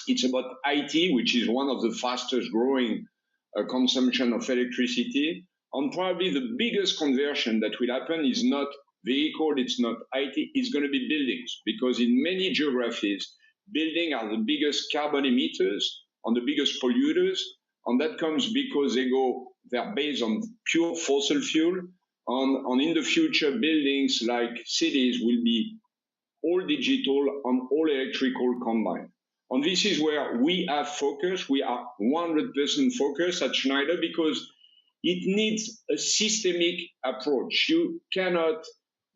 It's about IT, which is one of the fastest growing consumption of electricity. And probably the biggest conversion that will happen is not vehicle, it's not IT, it's going to be buildings. Because in many geographies, buildings are the biggest carbon emitters and the biggest polluters. And that comes because they're based on pure fossil fuel. And in the future, buildings like cities will be all digital and all electrical combined. And this is where we have focused. We are 100% focused at Schneider because it needs a systemic approach. You cannot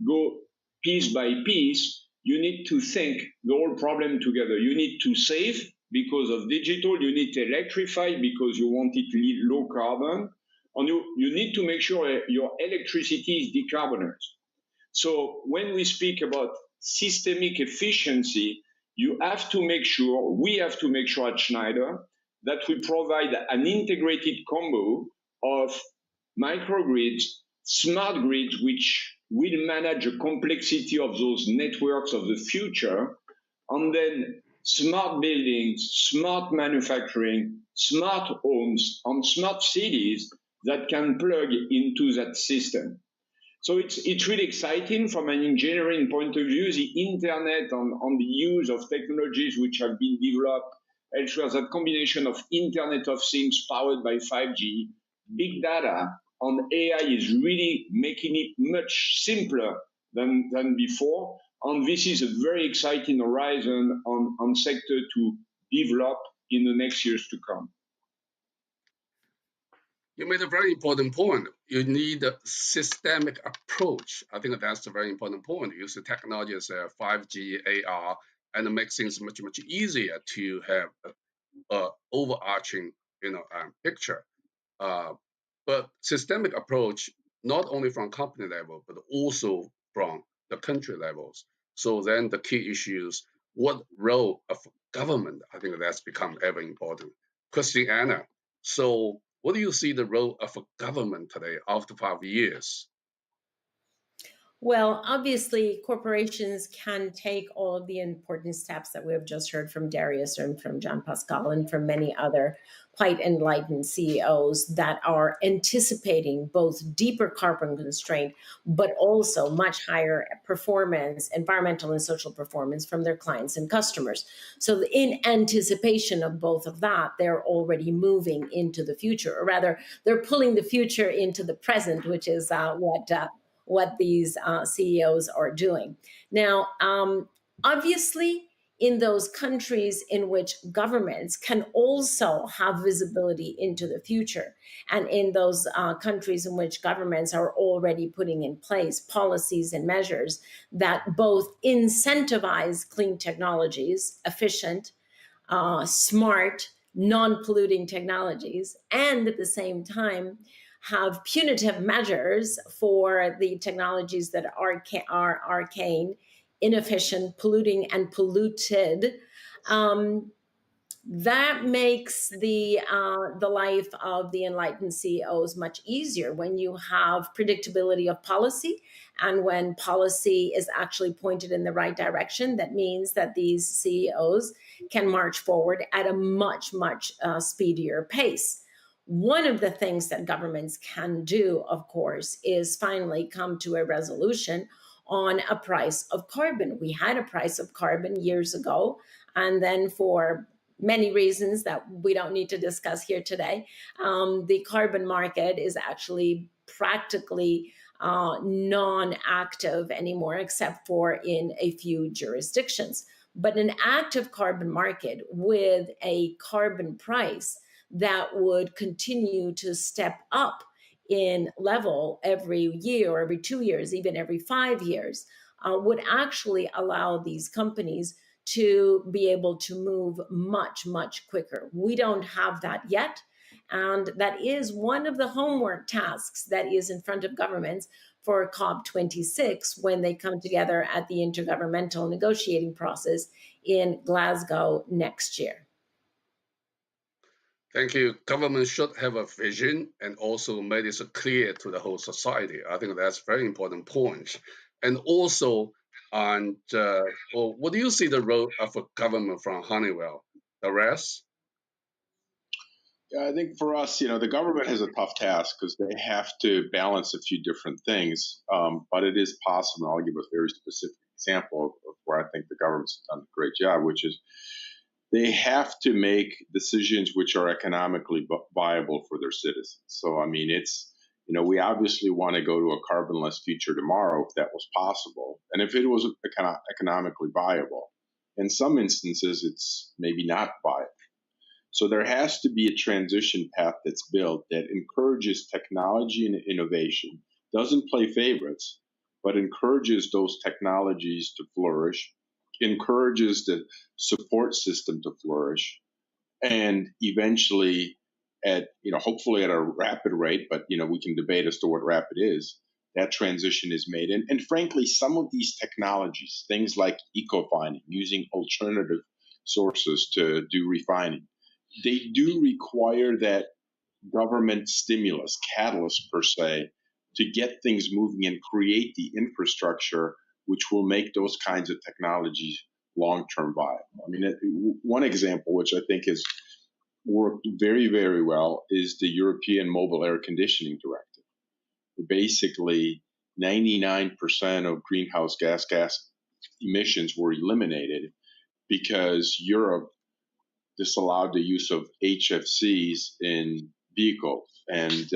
go piece by piece. You need to think the whole problem together. You need to save because of digital. You need to electrify because you want it low carbon. And you need to make sure your electricity is decarbonized. So when we speak about systemic efficiency, we have to make sure at Schneider that we provide an integrated combo of microgrids, smart grids, which will manage the complexity of those networks of the future, and then smart buildings, smart manufacturing, smart homes, and smart cities that can plug into that system. So it's really exciting from an engineering point of view, the internet on the use of technologies which have been developed, elsewhere, that combination of Internet of Things powered by 5G, big data, and AI is really making it much simpler than before. And this is a very exciting horizon on sector to develop in the next years to come. You made a very important point. You need a systemic approach. I think that's a very important point. Use the technologies, 5G, AR, and make things much, much easier to have an overarching, picture. But systemic approach, not only from company level, but also from the country levels. So then the key issues, what role of government? I think that's become ever important. Christiana, so what do you see the role of a government today after 5 years? Well, obviously, corporations can take all of the important steps that we have just heard from Darius and from Jean-Pascal and from many other quite enlightened CEOs that are anticipating both deeper carbon constraint, but also much higher performance, environmental and social performance from their clients and customers. So in anticipation of both of that, they're already moving into the future, or rather, they're pulling the future into the present, which is what these CEOs are doing. Now, obviously, in those countries in which governments can also have visibility into the future, and in those countries in which governments are already putting in place policies and measures that both incentivize clean technologies, efficient, smart, non-polluting technologies, and at the same time have punitive measures for the technologies that are arcane, inefficient, polluting, and polluted. That makes the life of the enlightened CEOs much easier when you have predictability of policy, and when policy is actually pointed in the right direction. That means that these CEOs can march forward at a much speedier pace. One of the things that governments can do, of course, is finally come to a resolution on a price of carbon. We had a price of carbon years ago, and then for many reasons that we don't need to discuss here today, the carbon market is actually practically non-active anymore, except for in a few jurisdictions. But an active carbon market with a carbon price that would continue to step up in level every year or every 2 years, even every 5 years, would actually allow these companies to be able to move much quicker. We don't have that yet. And that is one of the homework tasks that is in front of governments for COP26 when they come together at the intergovernmental negotiating process in Glasgow next year. Thank you. Government should have a vision and also make this clear to the whole society. I think that's a very important point. And also, what do you see the role of a government from Honeywell? The rest? Yeah, I think for us, the government has a tough task because they have to balance a few different things. But it is possible. I'll give a very specific example of where I think the government's done a great job, which is they have to make decisions which are economically viable for their citizens. So, I mean, we obviously want to go to a carbonless future tomorrow if that was possible, and if it was economically viable. In some instances, it's maybe not viable. So there has to be a transition path that's built that encourages technology and innovation, doesn't play favorites, but encourages those technologies to flourish, encourages the support system to flourish, and eventually hopefully at a rapid rate, but we can debate as to what rapid is, that transition is made. And frankly, some of these technologies, things like eco-fining, using alternative sources to do refining, they do require that government stimulus, catalyst per se, to get things moving and create the infrastructure which will make those kinds of technologies long-term viable. I mean, one example, which I think has worked very, very well, is the European Mobile Air Conditioning Directive. Basically, 99% of greenhouse gas emissions were eliminated because Europe disallowed the use of HFCs in vehicles. And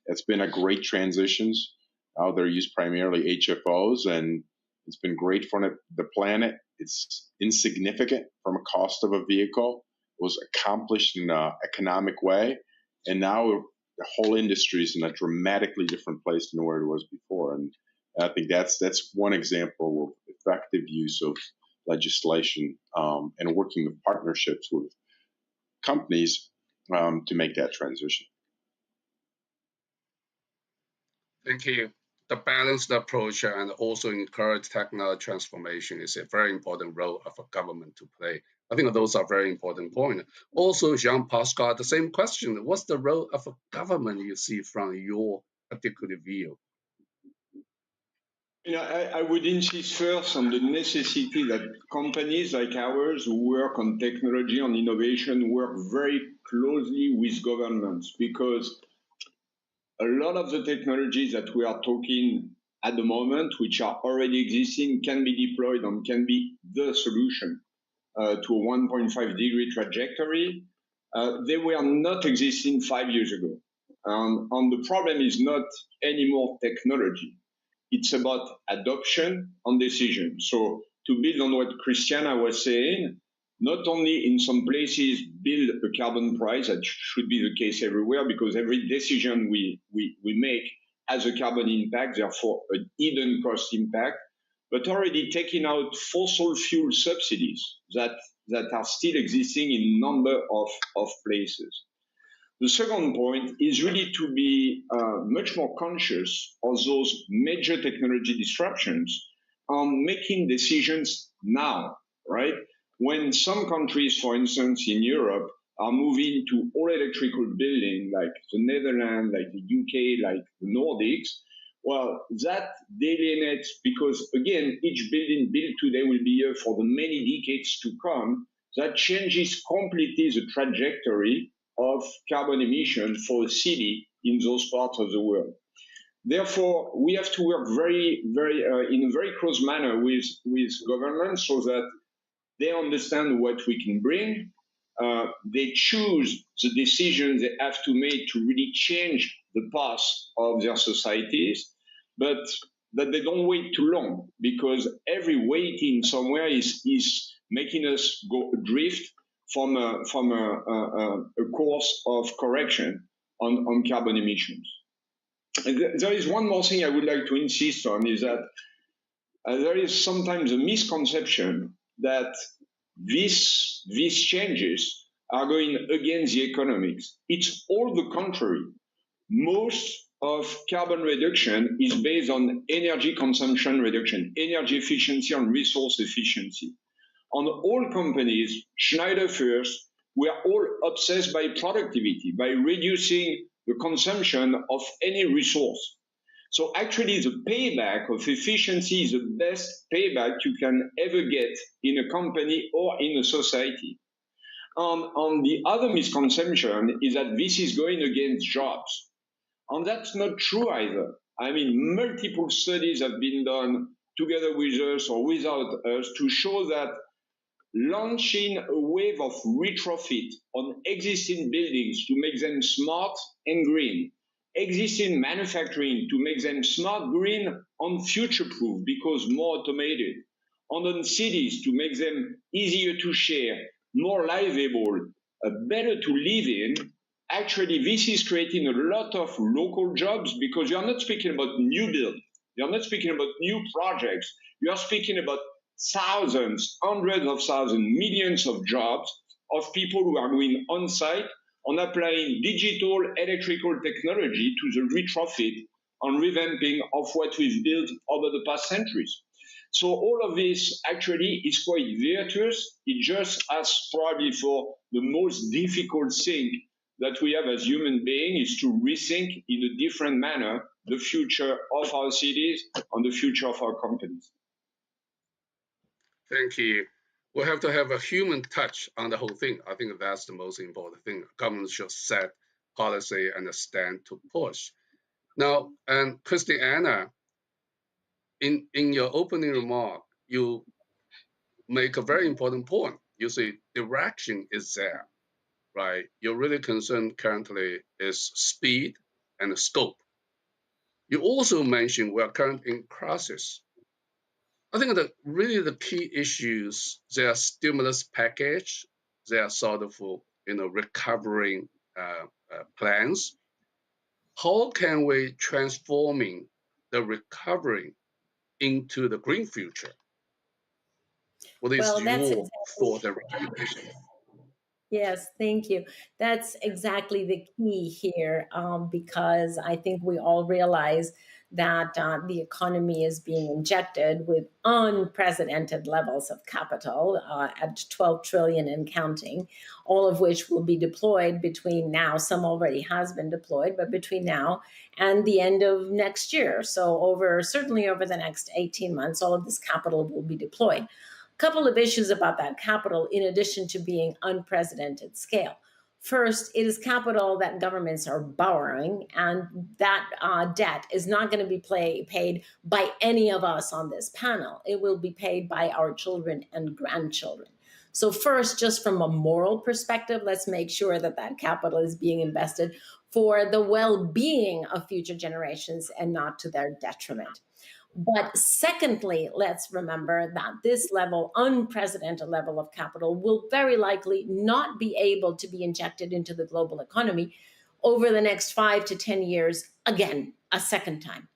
it's been a great transition. Now they're used primarily HFOs, and it's been great for the planet. It's insignificant from a cost of a vehicle. It was accomplished in an economic way. And now the whole industry is in a dramatically different place than where it was before. And I think that's one example of effective use of legislation and working with partnerships with companies to make that transition. Thank you. the balanced approach and also encourage technology transformation is a very important role of a government to play. I think those are very important points. Also, Jean-Pascal, the same question. What's the role of a government you see from your particular view? I would insist first on the necessity that companies like ours who work on technology, on innovation, work very closely with governments, because a lot of the technologies that we are talking at the moment, which are already existing, can be deployed and can be the solution to a 1.5-degree trajectory. They were not existing 5 years ago. And the problem is not anymore technology. It's about adoption and decision. So to build on what Christiana was saying, not only in some places build a carbon price, that should be the case everywhere, because every decision we make has a carbon impact, therefore an hidden cost impact, but already taking out fossil fuel subsidies that are still existing in a number of places. The second point is really to be much more conscious of those major technology disruptions on making decisions now, right? When some countries, for instance, in Europe, are moving to all electrical building, like the Netherlands, like the UK, like the Nordics, well, that delineates, because again, each building built today will be here for the many decades to come. That changes completely the trajectory of carbon emission for a city in those parts of the world. Therefore, we have to work in a very close manner with governments so that they understand what we can bring. They choose the decisions they have to make to really change the path of their societies, but that they don't wait too long, because every waiting somewhere is making us go adrift from a course of correction on carbon emissions. And there is one more thing I would like to insist on, is that there is sometimes a misconception that these changes are going against the economics. It's all the contrary. Most of carbon reduction is based on energy consumption reduction, energy efficiency and resource efficiency. On all companies, Schneider first, we are all obsessed by productivity, by reducing the consumption of any resource. So actually the payback of efficiency is the best payback you can ever get in a company or in a society. On the other misconception is that this is going against jobs. And that's not true either. I mean, multiple studies have been done together with us or without us to show that launching a wave of retrofit on existing buildings to make them smart and green, existing manufacturing to make them smart, green, and future-proof because more automated, and on cities to make them easier to share, more livable, better to live in. Actually, this is creating a lot of local jobs, because you are not speaking about new build, you are not speaking about new projects, you are speaking about thousands, hundreds of thousands, millions of jobs of people who are going on site on applying digital electrical technology to the retrofit and revamping of what we've built over the past centuries. So all of this actually is quite virtuous. It just asks probably for the most difficult thing that we have as human beings, is to rethink in a different manner the future of our cities and the future of our companies. Thank you. We have to have a human touch on the whole thing. I think that's the most important thing. Governments should set policy and stand to push. Now, and Christiana, in your opening remark, you make a very important point. You say direction is there, right? Your really concern currently is speed and scope. You also mentioned we're currently in crisis. I think that really the key issues, their stimulus package, their sort of recovering plans. How can we transforming the recovery into the green future? What is your thought and recommendation? Yes, thank you. That's exactly the key here, because I think we all realize that the economy is being injected with unprecedented levels of capital at 12 trillion and counting, all of which will be deployed between now. Some already has been deployed, but between now and the end of next year. So certainly over the next 18 months, all of this capital will be deployed. Couple of issues about that capital, in addition to being unprecedented scale. First, it is capital that governments are borrowing, and that debt is not going to be paid by any of us on this panel. It will be paid by our children and grandchildren. So first, just from a moral perspective, let's make sure that that capital is being invested for the well-being of future generations and not to their detriment. But secondly, let's remember that this level, unprecedented level of capital, will very likely not be able to be injected into the global economy over the next 5 to 10 years, again, a second time.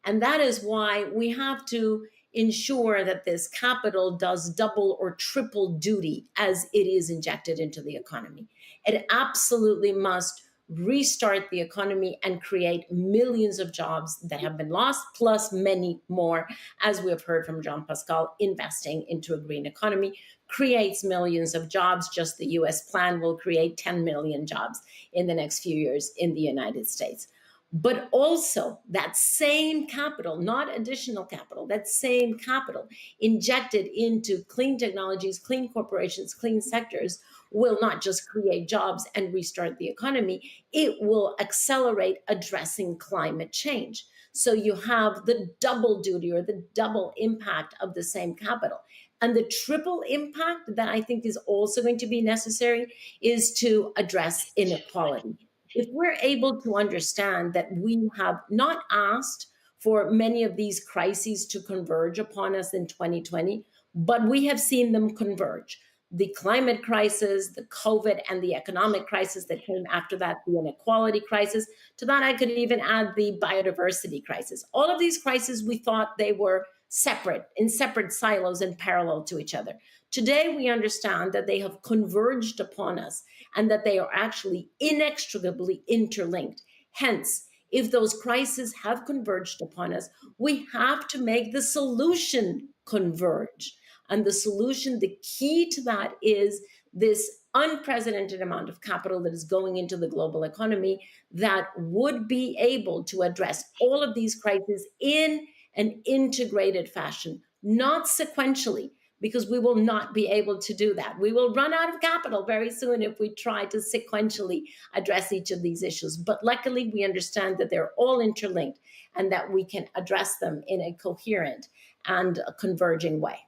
And that is why we have to ensure that this capital does double or triple duty as it is injected into the economy. It absolutely must restart the economy and create millions of jobs that have been lost, plus many more, as we have heard from Jean-Pascal. Investing into a green economy creates millions of jobs. Just the US plan will create 10 million jobs in the next few years in the United States. But also that same capital, not additional capital, that same capital injected into clean technologies, clean corporations, clean sectors will not just create jobs and restart the economy, it will accelerate addressing climate change. So you have the double duty or the double impact of the same capital. And the triple impact that I think is also going to be necessary is to address inequality. If we're able to understand that we have not asked for many of these crises to converge upon us in 2020, but we have seen them converge. The climate crisis, the COVID, and the economic crisis that came after that, the inequality crisis. To that, I could even add the biodiversity crisis. All of these crises, we thought they were separate, in separate silos and parallel to each other. Today, we understand that they have converged upon us and that they are actually inextricably interlinked. Hence, if those crises have converged upon us, we have to make the solution converge. And the solution, the key to that is this unprecedented amount of capital that is going into the global economy that would be able to address all of these crises in an integrated fashion, not sequentially, because we will not be able to do that. We will run out of capital very soon if we try to sequentially address each of these issues. But luckily, we understand that they're all interlinked and that we can address them in a coherent and a converging way.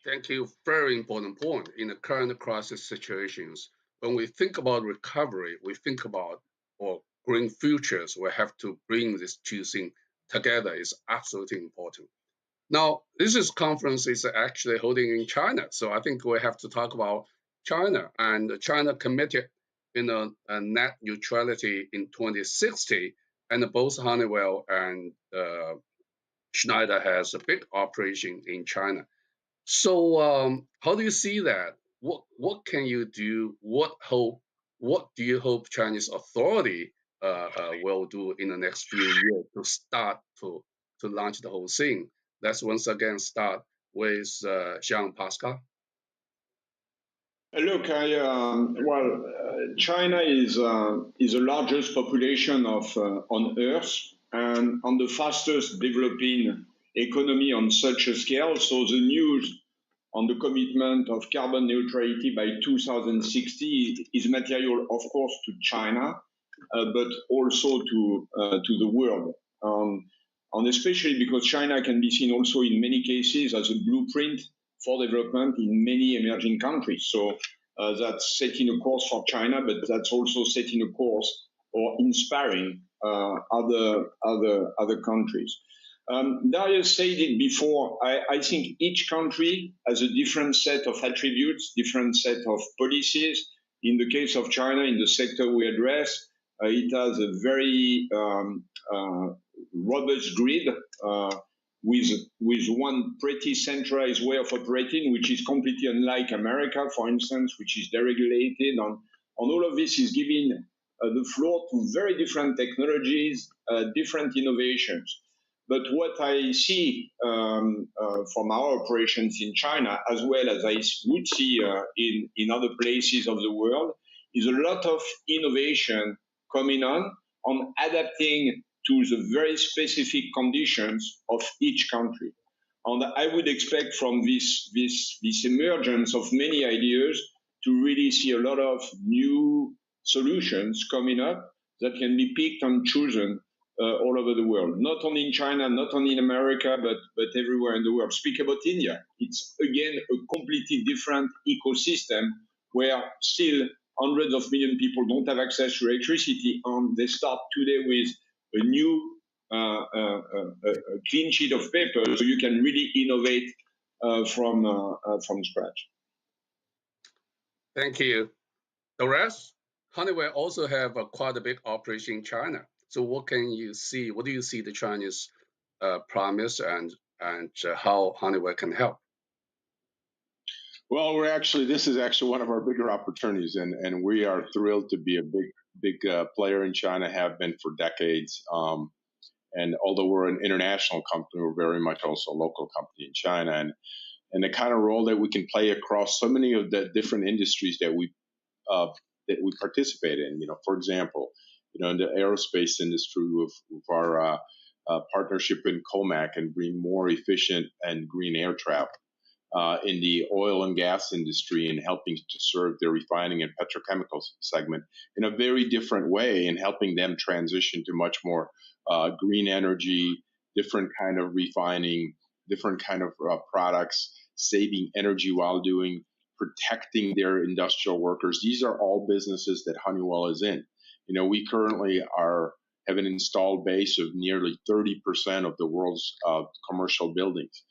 Thank you. Very important point. In the current crisis situations, when we think about recovery, we think about green futures. We have to bring these two things together. Is absolutely important. Now, this conference is actually holding in China, so I think we have to talk about China. And China committed a net neutrality in 2060, and both Honeywell and Schneider has a big operation in China. So how do you see that? What can you do? What do you hope Chinese authority will do in the next few years to start to launch the whole thing? Let's once again start with Jean-Pascal. Look, China is the largest population on Earth and on the fastest developing economy on such a scale. So the news on the commitment of carbon neutrality by 2060 is material, of course, to China, but also to the world. And especially because China can be seen also in many cases as a blueprint for development in many emerging countries. So that's setting a course for China, but that's also setting a course or inspiring other countries. Darius said it before. I think each country has a different set of attributes, different set of policies. In the case of China, in the sector we address, it has a very robust grid with one pretty centralized way of operating, which is completely unlike America, for instance, which is deregulated. On all of this is giving the floor to very different technologies, different innovations. But what I see from our operations in China, as well as I would see in other places of the world, is a lot of innovation coming on adapting to the very specific conditions of each country. And I would expect from this emergence of many ideas to really see a lot of new solutions coming up that can be picked and chosen all over the world, not only in China, not only in America, but everywhere in the world. Speak about India. It's, again, a completely different ecosystem where still hundreds of million people don't have access to electricity, and they start today with a new clean sheet of paper, so you can really innovate from scratch. Thank you. The rest, Honeywell also have quite a big operation in China. So what can you see? What do you see the Chinese promise and how Honeywell can help? Well, this is actually one of our bigger opportunities, and we are thrilled to be a big player in China, have been for decades. And although we're an international company, we're very much also a local company in China, and the kind of role that we can play across so many of the different industries that we participate in. For example, in the aerospace industry with our partnership in Comac and bring more efficient and green air travel. In the oil and gas industry and helping to serve the refining and petrochemicals segment in a very different way and helping them transition to much more green energy, different kind of refining, different kind of products, saving energy while protecting their industrial workers. These are all businesses that Honeywell is in. We currently have an installed base of nearly 30% of the world's commercial buildings.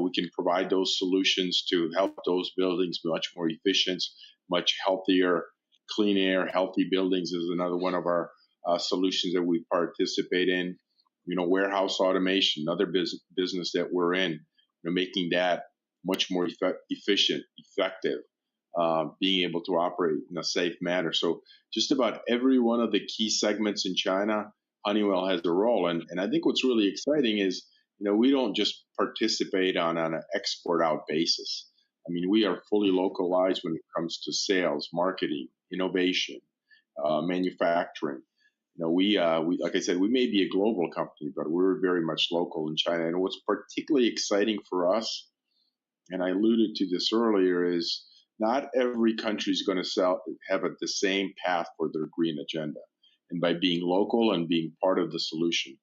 We can provide those solutions to help those buildings be much more efficient, much healthier, clean air, healthy buildings is another one of our solutions that we participate in. Warehouse automation, another business that we're in, making that much more efficient, effective, being able to operate in a safe manner. So just about every one of the key segments in China, Honeywell has a role. And I think what's really exciting is, we don't just participate on an export-out basis. I mean, we are fully localized when it comes to sales, marketing, innovation, manufacturing. We like I said, we may be a global company, but we're very much local in China. And what's particularly exciting for us, and I alluded to this earlier, is not every country is going to have the same path for their green agenda. And by being local and being part of the solution,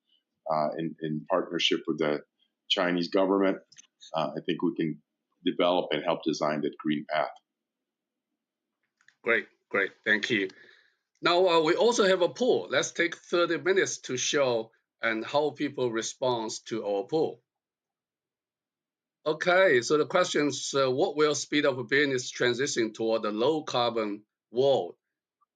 in partnership with the Chinese government, I think we can develop and help design that green path. Great. Thank you. Now, we also have a poll. Let's take 30 minutes to show and how people respond to our poll. Okay, so the question is, what will speed up business transition toward a low-carbon world?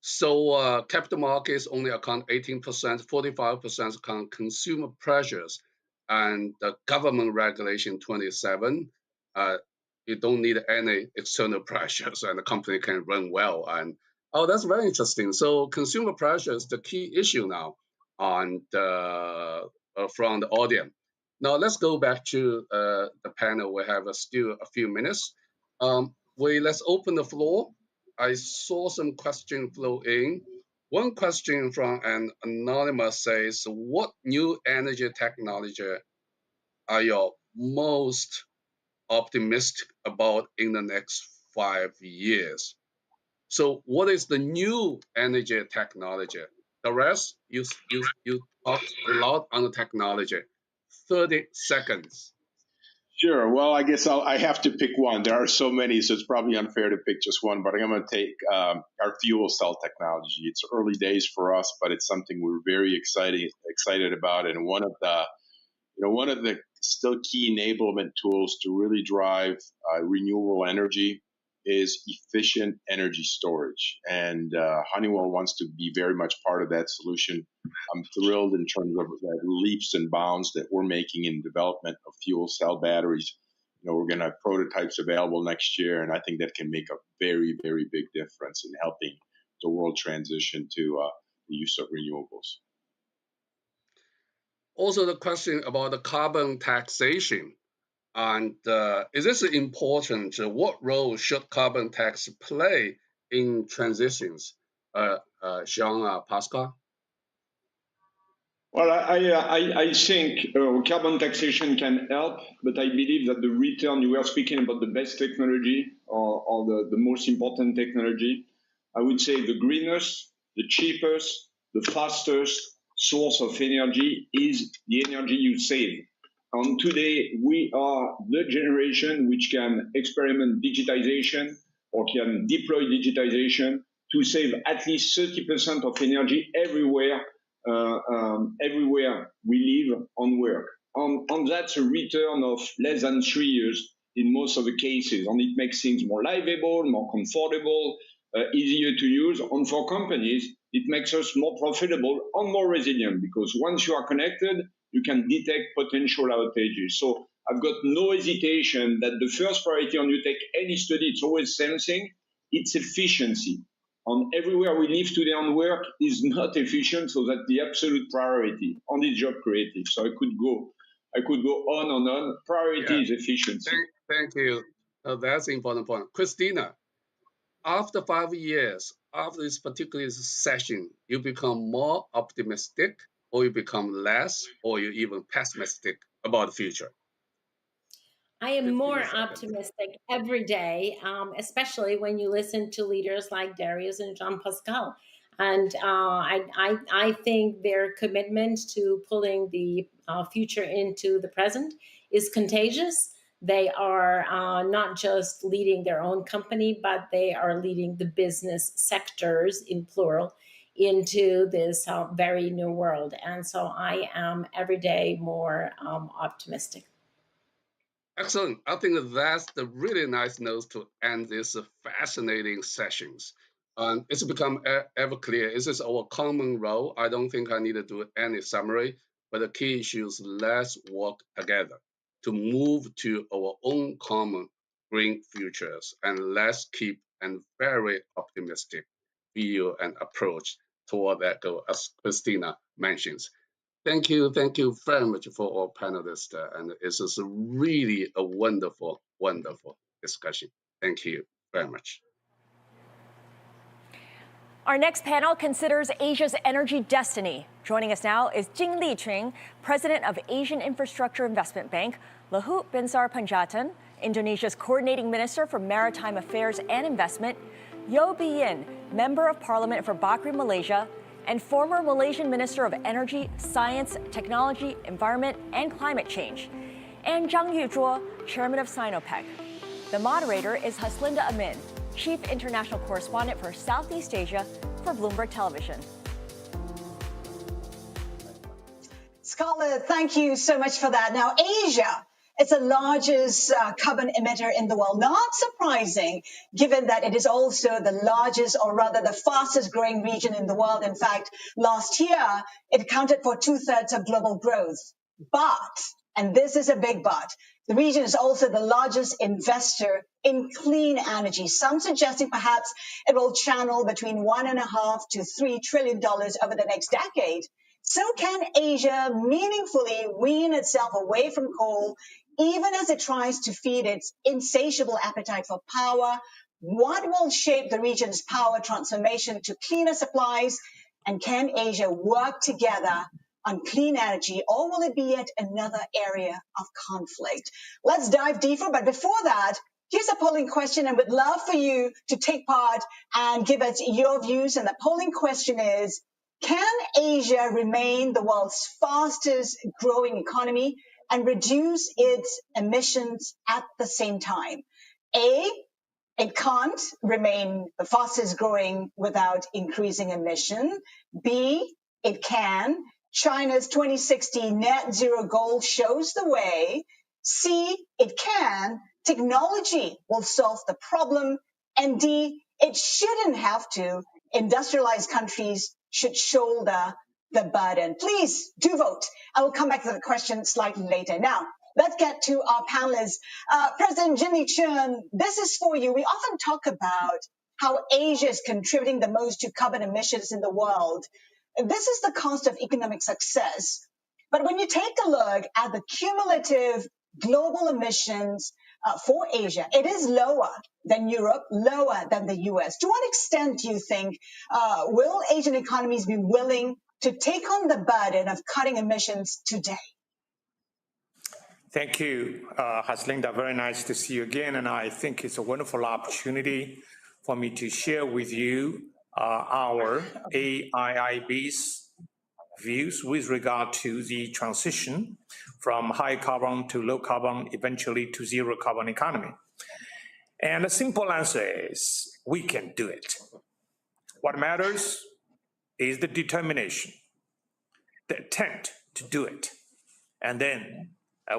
So capital markets only account 18%, 45% account consumer pressures, and the government regulation 27. You don't need any external pressures, and the company can run well. And that's very interesting. So consumer pressure is the key issue now on from the audience. Now let's go back to the panel. We have still a few minutes. Let's open the floor. I saw some question flow in. One question from an anonymous says, what new energy technology are you most optimistic about in the next 5 years? So what is the new energy technology? The rest, you talked a lot on the technology. 30 seconds. Sure. Well, I guess I have to pick one. There are so many, so it's probably unfair to pick just one, but I'm going to take our fuel cell technology. It's early days for us, but it's something we're very excited about. And one of the still key enablement tools to really drive renewable energy is efficient energy storage. And Honeywell wants to be very much part of that solution. I'm thrilled in terms of the leaps and bounds that we're making in development of fuel cell batteries. We're going to have prototypes available next year, and I think that can make a very, very big difference in helping the world transition to the use of renewables. Also, the question about the carbon taxation. And is this important? What role should carbon tax play in transitions? Jean-Pascal? Well, I think carbon taxation can help, but I believe that the return, you were speaking about the best technology or the most important technology. I would say the greenest, the cheapest, the fastest source of energy is the energy you save. And today, we are the generation which can experiment digitization or can deploy digitization to save at least 30% of energy everywhere we live and work. And that's a return of less than 3 years in most of the cases. And it makes things more livable, more comfortable, easier to use. And for companies, it makes us more profitable and more resilient, because once you are connected, you can detect potential outages. So I've got no hesitation that the first priority when you take any study, it's always the same thing, it's efficiency. And everywhere we live today and work is not efficient, so that's the absolute priority on this job creative. So I could go on and on. Priority is efficiency. Thank you. That's an important point. Christina, after 5 years, after this particular session, you become more optimistic, or you become less, or you even pessimistic about the future? I am more optimistic every day, especially when you listen to leaders like Darius and Jean-Pascal. And I think their commitment to pulling the future into the present is contagious. They are not just leading their own company, but they are leading the business sectors, in plural, into this very new world. And so I am every day more optimistic. Excellent. I think that's the really nice note to end this fascinating sessions. It's become ever clear. This is our common role. I don't think I need to do any summary, but the key issue is let's work together to move to our own common green futures, and let's keep a very optimistic view and approach toward that goal, as Christina mentions. Thank you very much for all panelists, and this is really a wonderful, wonderful discussion. Thank you very much. Our next panel considers Asia's energy destiny. Joining us now is Jing Liqun, president of Asian Infrastructure Investment Bank, Luhut Binsar Pandjaitan, Indonesia's coordinating minister for maritime affairs and investment, Yo Biyin, member of parliament for Bakri, Malaysia, and former Malaysian Minister of Energy, Science, Technology, Environment, and Climate Change, and Zhang Yuzhuo, chairman of Sinopec. The moderator is Haslinda Amin, chief international correspondent for Southeast Asia for Bloomberg Television. Scarlett, thank you so much for that. Now, Asia, it's the largest carbon emitter in the world. Not surprising, given that it is also the largest, or rather the fastest growing region in the world. In fact, last year, it accounted for 2/3 of global growth. But, and this is a big but, the region is also the largest investor in clean energy. Some suggesting perhaps it will channel between $1.5 to $3 trillion over the next decade. So can Asia meaningfully wean itself away from coal, even as it tries to feed its insatiable appetite for power? What will shape the region's power transformation to cleaner supplies? And can Asia work together on clean energy, or will it be yet another area of conflict? Let's dive deeper. But before that, here's a polling question, and we'd love for you to take part and give us your views. And the polling question is, can Asia remain the world's fastest growing economy and reduce its emissions at the same time? A, it can't remain the fastest growing without increasing emission. B, it can. China's 2060 net zero goal shows the way. C, it can. Technology will solve the problem. And D, it shouldn't have to. Industrialized countries should shoulder the burden. Please do vote. I will come back to the question slightly later. Now, let's get to our panelists. President Liqun, this is for you. We often talk about how Asia is contributing the most to carbon emissions in the world. This is the cost of economic success. But when you take a look at the cumulative global emissions for Asia, it is lower than Europe, lower than the US. To what extent do you think will Asian economies be willing to take on the burden of cutting emissions today? Thank you, Haslinda. Very nice to see you again. And I think it's a wonderful opportunity for me to share with you our AIIB's views with regard to the transition from high carbon to low carbon, eventually to zero carbon economy. And the simple answer is we can do it. What matters is the determination, the attempt to do it. And then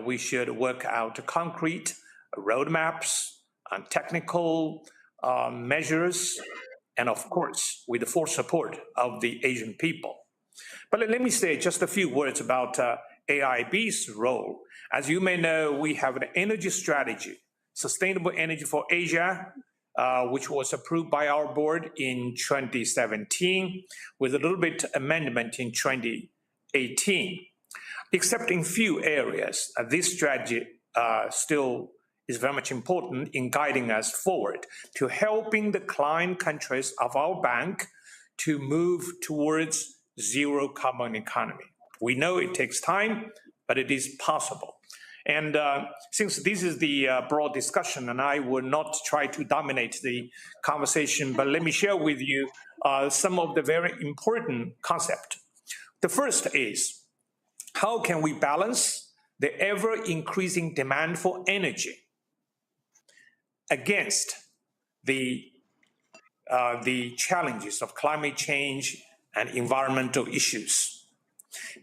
we should work out concrete roadmaps and technical measures, and of course, with the full support of the Asian people. But let me say just a few words about AIIB's role. As you may know, we have an energy strategy, Sustainable Energy for Asia, which was approved by our board in 2017, with a little bit amendment in 2018. Except in few areas, this strategy still is very much important in guiding us forward to helping the client countries of our bank to move towards zero carbon economy. We know it takes time, but it is possible. And since this is the broad discussion, and I will not try to dominate the conversation, but let me share with you some of the very important concepts. The first is, how can we balance the ever-increasing demand for energy against the challenges of climate change and environmental issues?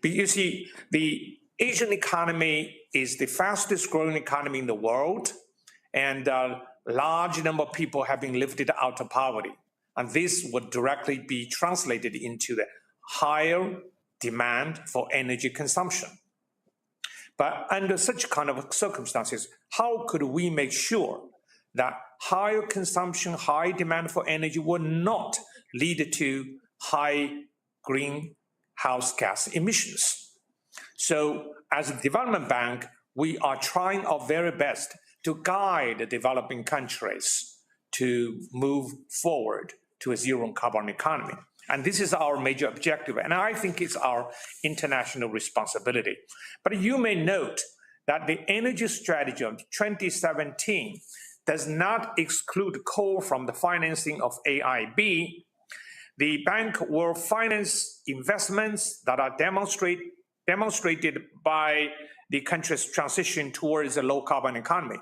Because you see, the Asian economy is the fastest growing economy in the world, and a large number of people have been lifted out of poverty. And this would directly be translated into the higher demand for energy consumption. But under such kind of circumstances, how could we make sure that higher consumption, high demand for energy will not lead to high greenhouse gas emissions? So as a development bank, we are trying our very best to guide developing countries to move forward to a zero carbon economy. And this is our major objective, and I think it's our international responsibility. But you may note that the energy strategy of 2017 does not exclude coal from the financing of AIIB. The bank will finance investments that are demonstrated by the country's transition towards a low carbon economy.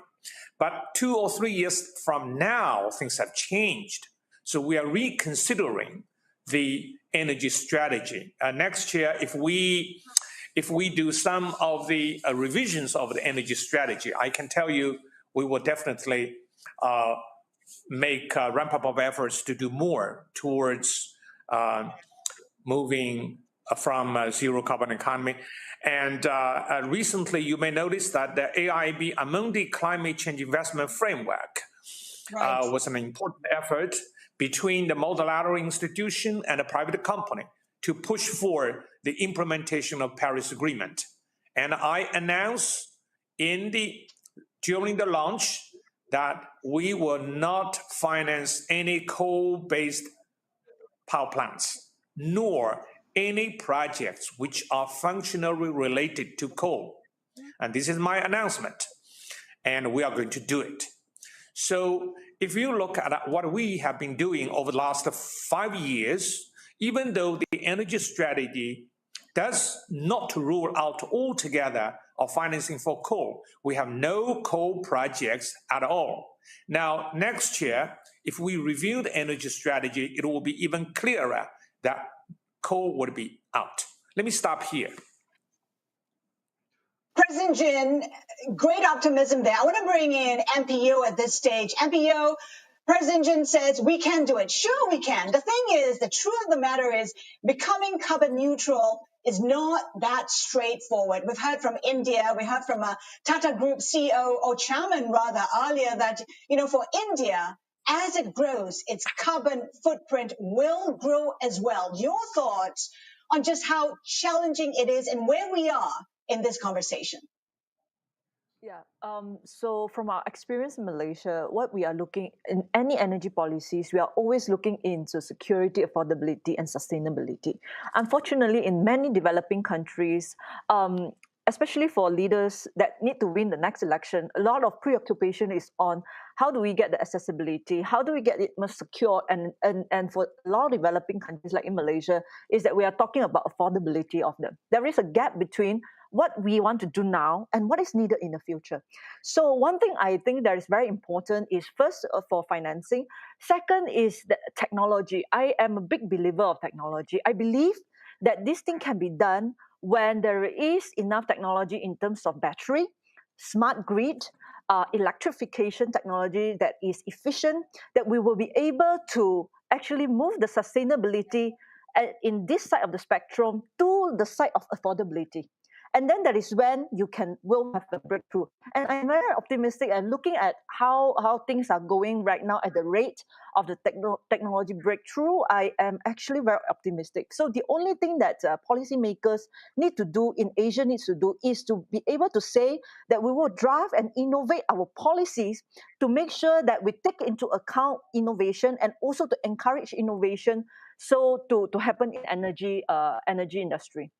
But 2 or 3 years from now, things have changed. So we are reconsidering the energy strategy. Next year, if we do some of the revisions of the energy strategy, I can tell you we will definitely make a ramp up of efforts to do more towards moving from a zero carbon economy. And recently, you may notice that the AIIB among the climate change investment framework was an important effort between the multilateral institution and a private company to push for the implementation of Paris Agreement. And I announced during the launch that we will not finance any coal-based power plants, nor any projects which are functionally related to coal. And this is my announcement, and we are going to do it. So if you look at what we have been doing over the last 5 years, even though the energy strategy does not rule out altogether of financing for coal, we have no coal projects at all. Now, next year, if we review the energy strategy, it will be even clearer that coal would be out. Let me stop here. President Jin, great optimism there. I want to bring in MPO at this stage. MPO, President Jin says we can do it. Sure, we can. The thing is, the truth of the matter is, becoming carbon neutral is not that straightforward. We've heard from India, we heard from a Tata Group CEO or chairman rather earlier that, for India, as it grows, its carbon footprint will grow as well. Your thoughts on just how challenging it is and where we are in this conversation? Yeah, so from our experience in Malaysia, what we are looking in any energy policies, we are always looking into security, affordability, and sustainability. Unfortunately, in many developing countries, especially for leaders that need to win the next election, a lot of preoccupation is on how do we get the accessibility, how do we get it more secure, and for a lot of developing countries like in Malaysia, is that we are talking about affordability of them. There is a gap between what we want to do now and what is needed in the future. So one thing I think that is very important is first for financing. Second is the technology. I am a big believer of technology. I believe that this thing can be done when there is enough technology in terms of battery, smart grid, electrification technology that is efficient, that we will be able to actually move the sustainability in this side of the spectrum to the side of affordability. And then that is when will have a breakthrough. And I'm very optimistic and looking at how things are going right now at the rate of the technology breakthrough, I am actually very optimistic. So the only thing that policymakers need to do in Asia is to be able to say that we will draft and innovate our policies to make sure that we take into account innovation and also to encourage innovation so to happen in energy industry.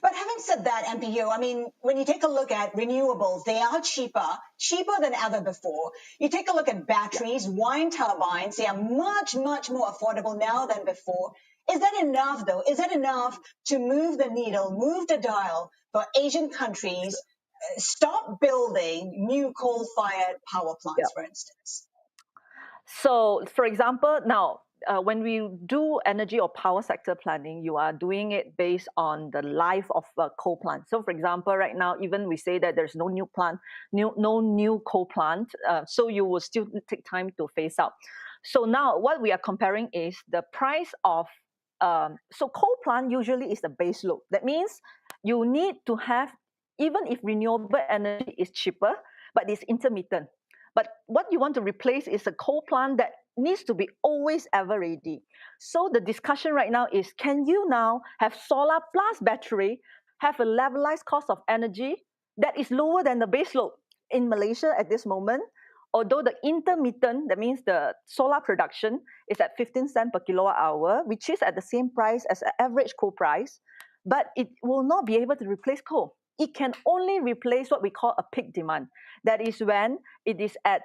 But having said that, MPU, when you take a look at renewables, they are cheaper than ever before. You take a look at batteries, wind turbines, they are much, much more affordable now than before. Is that enough, though? Is that enough to move the needle, move the dial for Asian countries, stop building new coal-fired power plants, for instance? So, for example, now, when we do energy or power sector planning, you are doing it based on the life of a coal plant. So, for example, right now, even we say that there's no new coal plant, so you will still take time to phase out. So now, what we are comparing is the price of so coal plant usually is the base load. That means you need to have, even if renewable energy is cheaper, but it's intermittent. But what you want to replace is a coal plant that needs to be always ever ready. So the discussion right now is, can you now have solar plus battery, have a levelized cost of energy that is lower than the base load in Malaysia at this moment? Although the intermittent, that means the solar production, is at 15 cents per kilowatt hour, which is at the same price as an average coal price, but it will not be able to replace coal. It can only replace what we call a peak demand. That is when it is at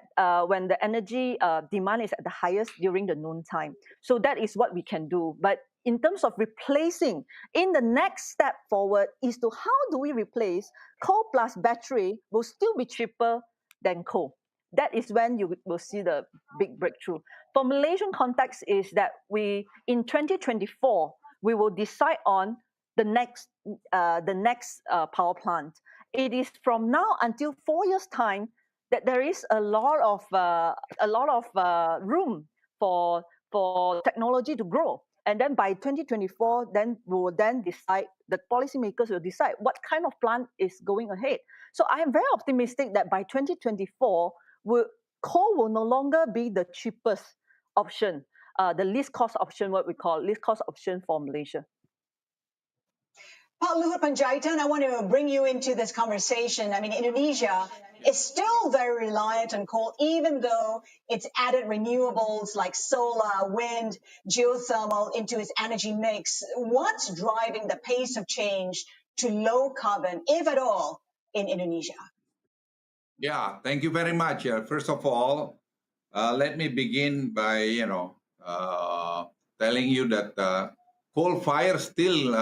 when the energy demand is at the highest during the noon time. So that is what we can do. But in terms of replacing, in the next step forward is to how do we replace coal plus battery will still be cheaper than coal. That is when you will see the big breakthrough. For Malaysian context is that in 2024, we will decide on the next power plant. It is from now until 4 years' time that there is a lot of room for technology to grow. And then by 2024, then we will decide, the policymakers will decide what kind of plant is going ahead. So I am very optimistic that by 2024, coal will no longer be the cheapest option, the least cost option, what we call least cost option for Malaysia. Luhut Pandjaitan, I want to bring you into this conversation. Indonesia is still very reliant on coal, even though it's added renewables like solar, wind, geothermal into its energy mix. What's driving the pace of change to low carbon, if at all, in Indonesia? Yeah, thank you very much. First of all, let me begin by, telling you that coal fire still,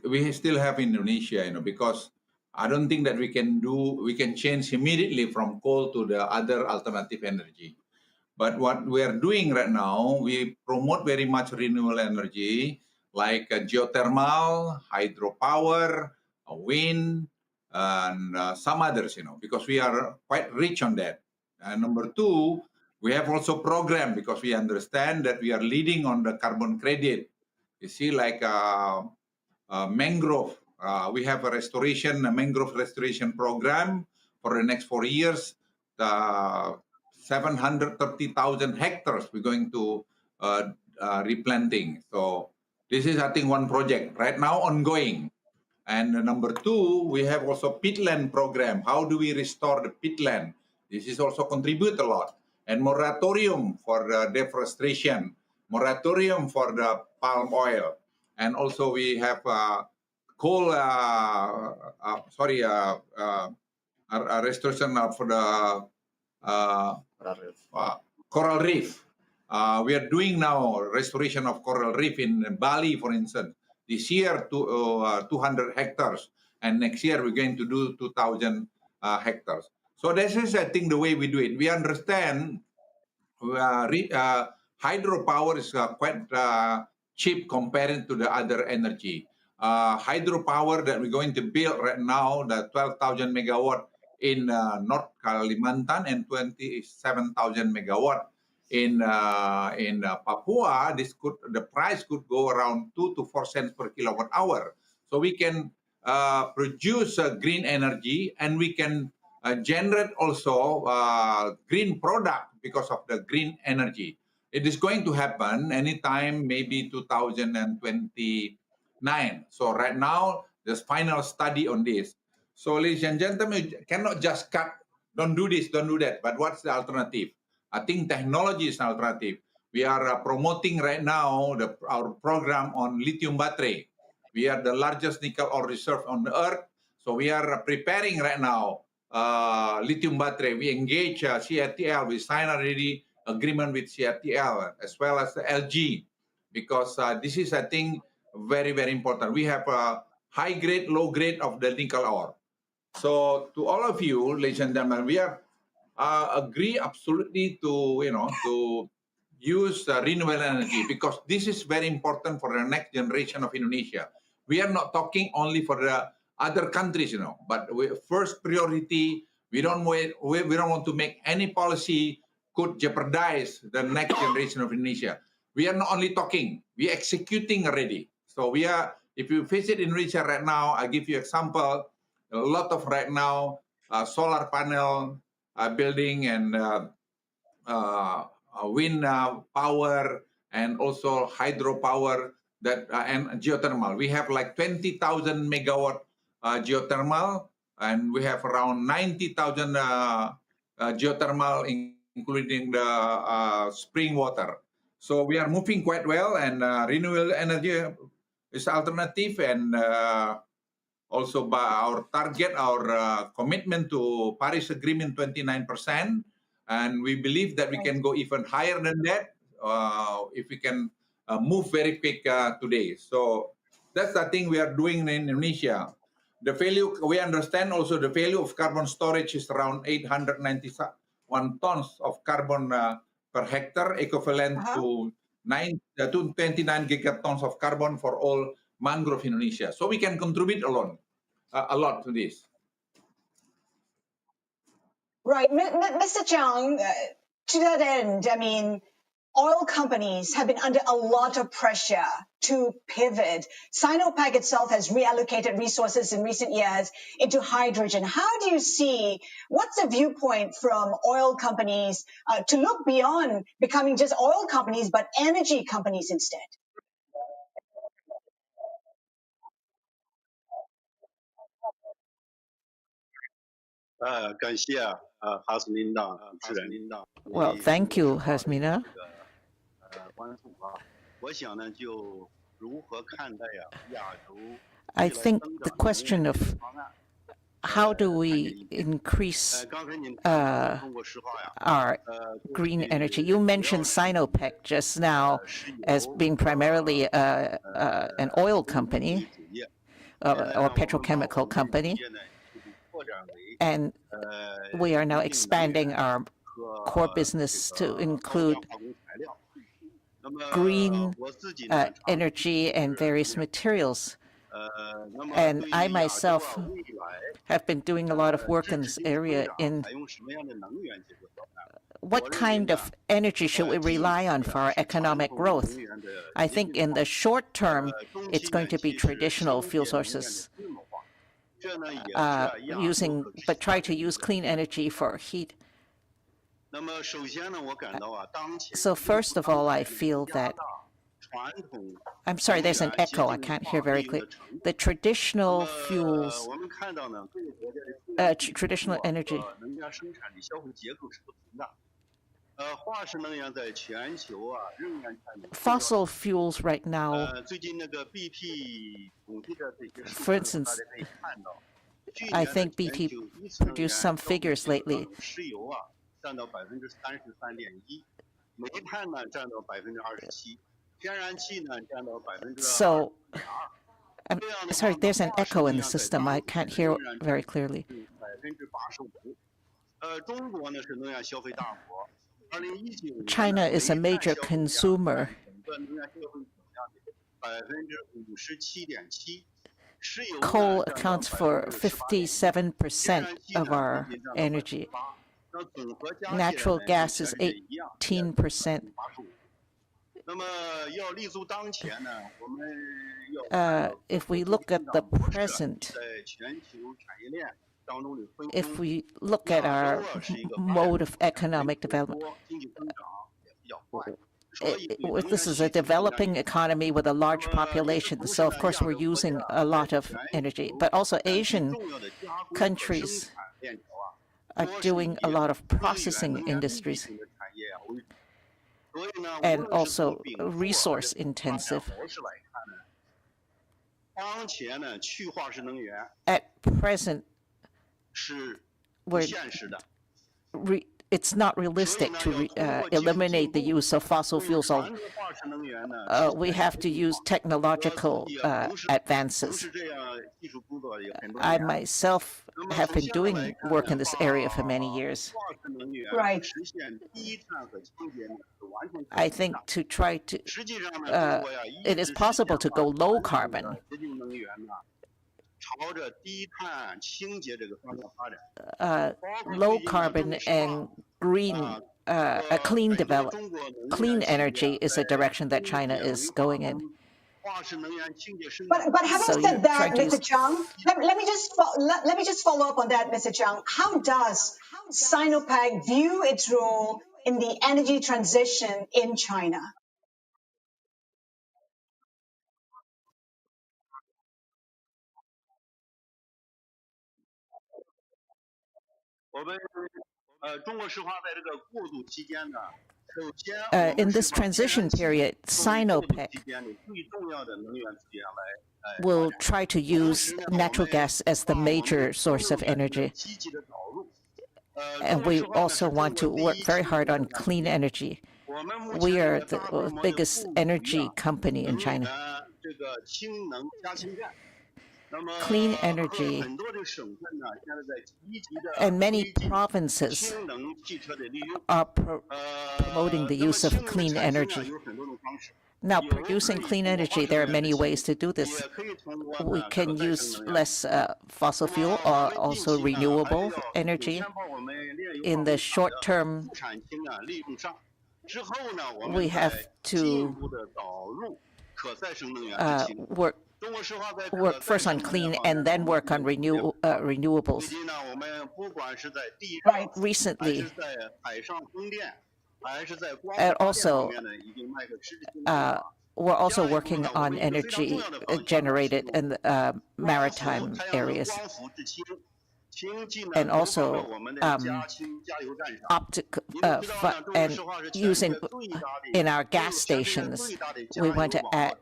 we still have Indonesia, because I don't think that we can change immediately from coal to the other alternative energy. But what we are doing right now, we promote very much renewable energy like geothermal, hydropower, wind, and some others, because we are quite rich on that. And number two, we have also program because we understand that we are leading on the carbon credit. You see, like mangrove, we have a mangrove restoration program for the next 4 years. 730,000 hectares we're going to replanting. So this is, I think, one project right now ongoing. And number two, we have also peatland program. How do we restore the peatland? This is also contribute a lot. And moratorium for deforestation, moratorium for the palm oil. And also we have coal, restoration for the coral reef. We are doing now restoration of coral reef in Bali, for instance. This year, 200 hectares, and next year we're going to do 2,000 hectares. So this is, I think, the way we do it. We understand hydropower is quite cheap compared to the other energy. Hydropower that we're going to build right now, the 12,000 megawatt in North Kalimantan and 27,000 megawatt in Papua, the price could go around 2 to 4 cents per kilowatt hour. So we can produce green energy, and we can generate also green product because of the green energy. It is going to happen anytime, maybe 2029. So right now, there's final study on this. So ladies and gentlemen, you cannot just cut, don't do this, don't do that. But what's the alternative? I think technology is an alternative. We are promoting right now our program on lithium battery. We are the largest nickel ore reserve on the earth. So we are preparing right now lithium battery. We engage CATL. We signed already agreement with CATL as well as the LG, because this is, I think, very, very important. We have a high grade, low grade of the nickel ore. So to all of you, ladies and gentlemen, we are agree absolutely to use renewable energy, because this is very important for the next generation of Indonesia. We are not talking only for the other countries, but first priority, we don't want to make any policy could jeopardize the next generation of Indonesia. We are not only talking, we are executing already. So we are, if you visit Indonesia right now, I give you example, a lot of right now solar panel building and wind power and also hydropower and geothermal. We have like 20,000 megawatt geothermal, and we have around 90,000 geothermal, including the spring water. So we are moving quite well, and renewable energy is alternative, and also by our target, our commitment to Paris Agreement 29%, and we believe that we can go even higher than that if we can move very quick today. So that's the thing we are doing in Indonesia. The value, we understand also the value of carbon storage is around 891 tons of carbon per hectare, equivalent to 29 gigatons of carbon for all mangrove Indonesia. So we can contribute a lot to this. Right. Mr. Zhang, to that end, I mean, oil companies have been under a lot of pressure to pivot. Sinopec itself has reallocated resources in recent years into hydrogen. How do you see, what's the viewpoint from oil companies to look beyond becoming just oil companies, but energy companies instead? Well, thank you, Hasmina. I think the question of how do we increase our green energy? You mentioned Sinopec just now as being primarily an oil company or petrochemical company. And we are now expanding our core business to include green energy and various materials. And I myself have been doing a lot of work in this area in what kind of energy should we rely on for our economic growth? I think in the short term, it's going to be traditional fuel sources, but try to use clean energy for heat. So first of all, I feel that, I'm sorry, there's an echo, I can't hear very clearly. The traditional fuels, traditional energy, fossil fuels right now, for instance, I think BP produced some figures lately. So, I'm sorry, there's an echo in the system. I can't hear very clearly. China is a major consumer. Coal accounts for 57% of our energy. Natural gas is 18%. If we look at the present, if we look at our mode of economic development, this is a developing economy with a large population, so of course we're using a lot of energy. But also Asian countries are doing a lot of processing industries and also resource intensive. At present, it's not realistic to eliminate the use of fossil fuels. We have to use technological advances. I myself have been doing work in this area for many years. Right. I think to try to, it is possible to go low carbon. Low carbon and green, clean energy is a direction that China is going in. But having said that, Mr. Zhang, let me just follow up on that, Mr. Zhang. How does Sinopec view its role in the energy transition in China? In this transition period, Sinopec will try to use natural gas as the major source of energy. And we also want to work very hard on clean energy. We are the biggest energy company in China. Clean energy, and many provinces are promoting the use of clean energy. Now, producing clean energy, there are many ways to do this. We can use less fossil fuel or also renewable energy. In the short term, we have to work first on clean and then work on renewables. Right. Recently, and also, we're also working on energy generated in the maritime areas, and also and using in our gas stations. We want to add.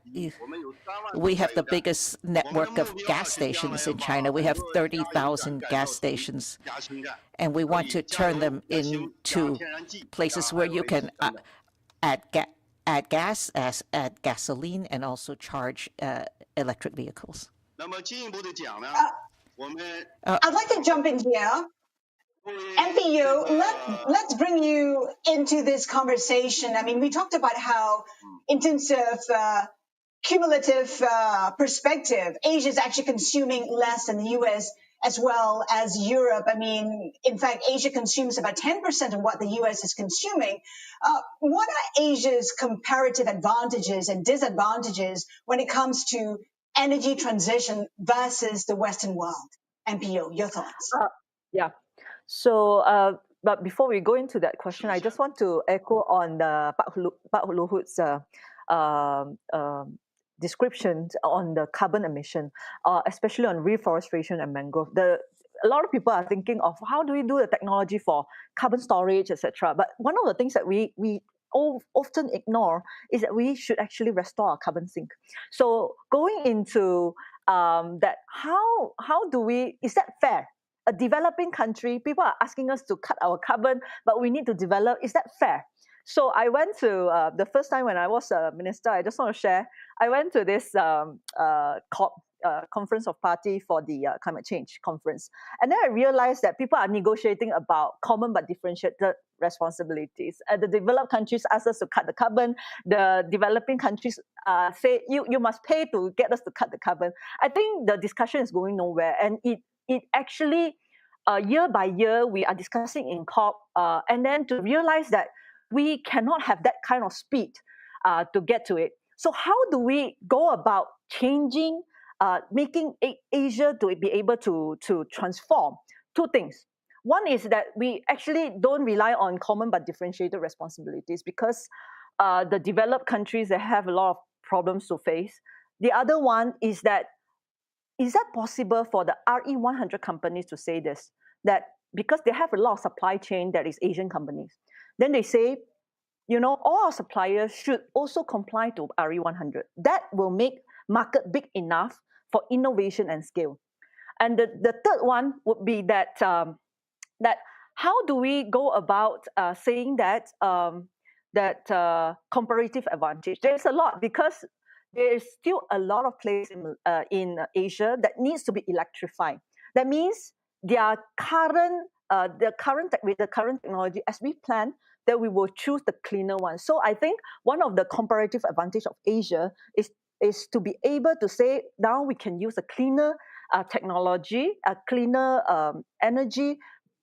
We have the biggest network of gas stations in China. We have 30,000 gas stations, and we want to turn them into places where you can add gas, add gasoline, and also charge electric vehicles. I'd like to jump in here. MPU, let's bring you into this conversation. I mean, we talked about how in terms of cumulative perspective, Asia is actually consuming less than the U.S. as well as Europe. I mean, in fact, Asia consumes about 10% of what the U.S. is consuming. What are Asia's comparative advantages and disadvantages when it comes to energy transition versus the Western world? MPO, your thoughts? Yeah. So, but before we go into that question, I just want to echo on Pak Luhut's description on the carbon emission, especially on reforestation and mangrove. A lot of people are thinking of how do we do the technology for carbon storage, etc. But one of the things that we often ignore is that we should actually restore our carbon sink. So going into that, how do we, is that fair? A developing country, people are asking us to cut our carbon, but we need to develop. Is that fair? So I went to, the first time when I was a minister, I just want to share, I went to this conference of party for the climate change conference. And then I realized that people are negotiating about common but differentiated responsibilities. The developed countries ask us to cut the carbon. The developing countries say, you must pay to get us to cut the carbon. I think the discussion is going nowhere. And it actually, year by year, we are discussing in COP, and then to realize that we cannot have that kind of speed to get to it. So how do we go about changing, making Asia to be able to transform? Two things. One is that we actually don't rely on common but differentiated responsibilities because the developed countries, they have a lot of problems to face. The other one is that, is that possible for the RE100 companies to say this? That because they have a lot of supply chain that is Asian companies. Then they say, you know, all our suppliers should also comply to RE100. That will make market big enough for innovation and scale. And the third one would be that, that how do we go about saying that, comparative advantage? There's a lot because there is still a lot of places in Asia that needs to be electrified. That means their current, with the current technology, as we plan, that we will choose the cleaner one. So I think one of the comparative advantage of Asia is to be able to say, now we can use a cleaner technology, a cleaner energy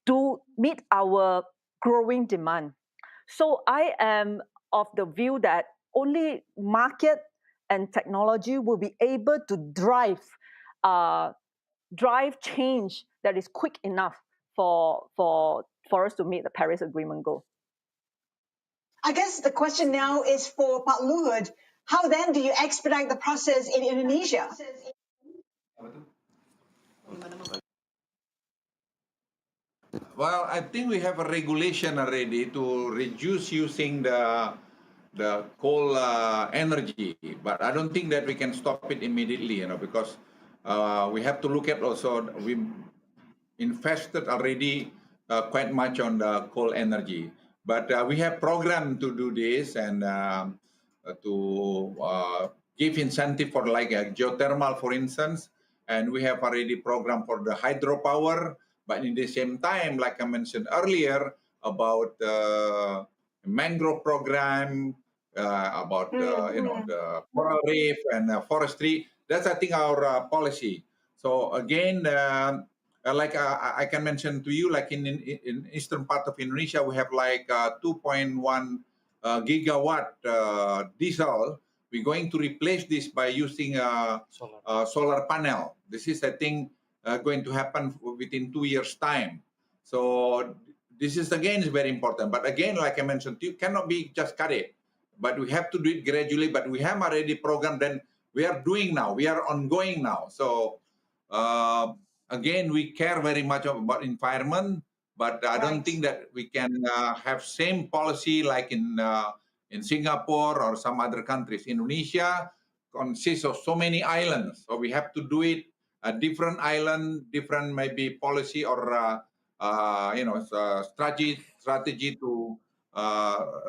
to meet our growing demand. So I am of the view that only market and technology will be able to drive change that is quick enough for us to meet the Paris Agreement goal. I guess the question now is for Pak Luhut. How then do you expedite the process in Indonesia? Well, I think we have a regulation already to reduce using the coal energy, but I don't think that we can stop it immediately, you know, because we have to look at also, we invested already quite much on the coal energy. But we have program to do this and to give incentive for like geothermal, for instance. And we have already program for the hydropower. But in the same time, like I mentioned earlier, about mangrove program, about you know, the coral reef and forestry. That's, I think, our policy. So again, like I can mention to you, like in eastern part of Indonesia, we have like 2.1 gigawatt diesel. We're going to replace this by using solar panel. This is, I think, going to happen within 2 years' time. So this is, again, is very important. But again, like I mentioned, you cannot be just cut it. But we have to do it gradually. But we have already programmed, then we are doing now. We are ongoing now. So again, we care very much about environment, but I don't think that we can have same policy like in Singapore or some other countries. Indonesia consists of so many islands, so we have to do it a different island, different maybe policy or you know, strategy to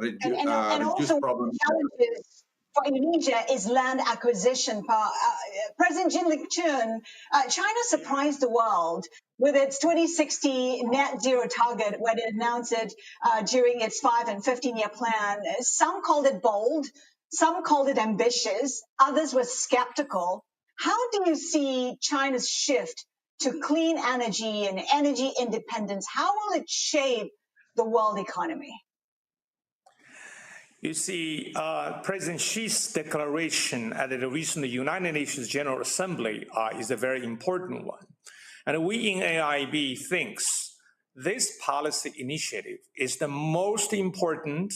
reduce problems. Challenges for Indonesia is land acquisition. President Liqun, China surprised the world with its 2060 net zero target when it announced it during its 5- and 15-year plan. Some called it bold, Some called it ambitious, others were skeptical. How do you see China's shift to clean energy and energy independence? How will it shape the world economy? You see, President Xi's declaration at the recent United Nations General Assembly is a very important one. And we in AIB thinks this policy initiative is the most important,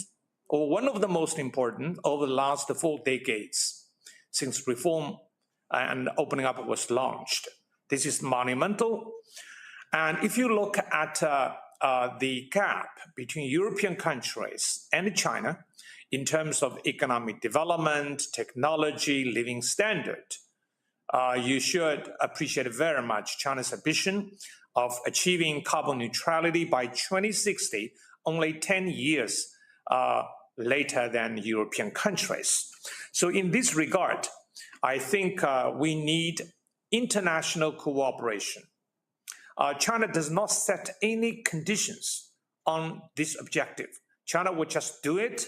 or one of the most important, over the last 4 decades since reform and opening up was launched. This is monumental. And if you look at the gap between European countries and China in terms of economic development, technology, living standard, you should appreciate very much China's ambition of achieving carbon neutrality by 2060, only 10 years later than European countries. So in this regard, I think we need international cooperation. China does not set any conditions on this objective. China will just do it,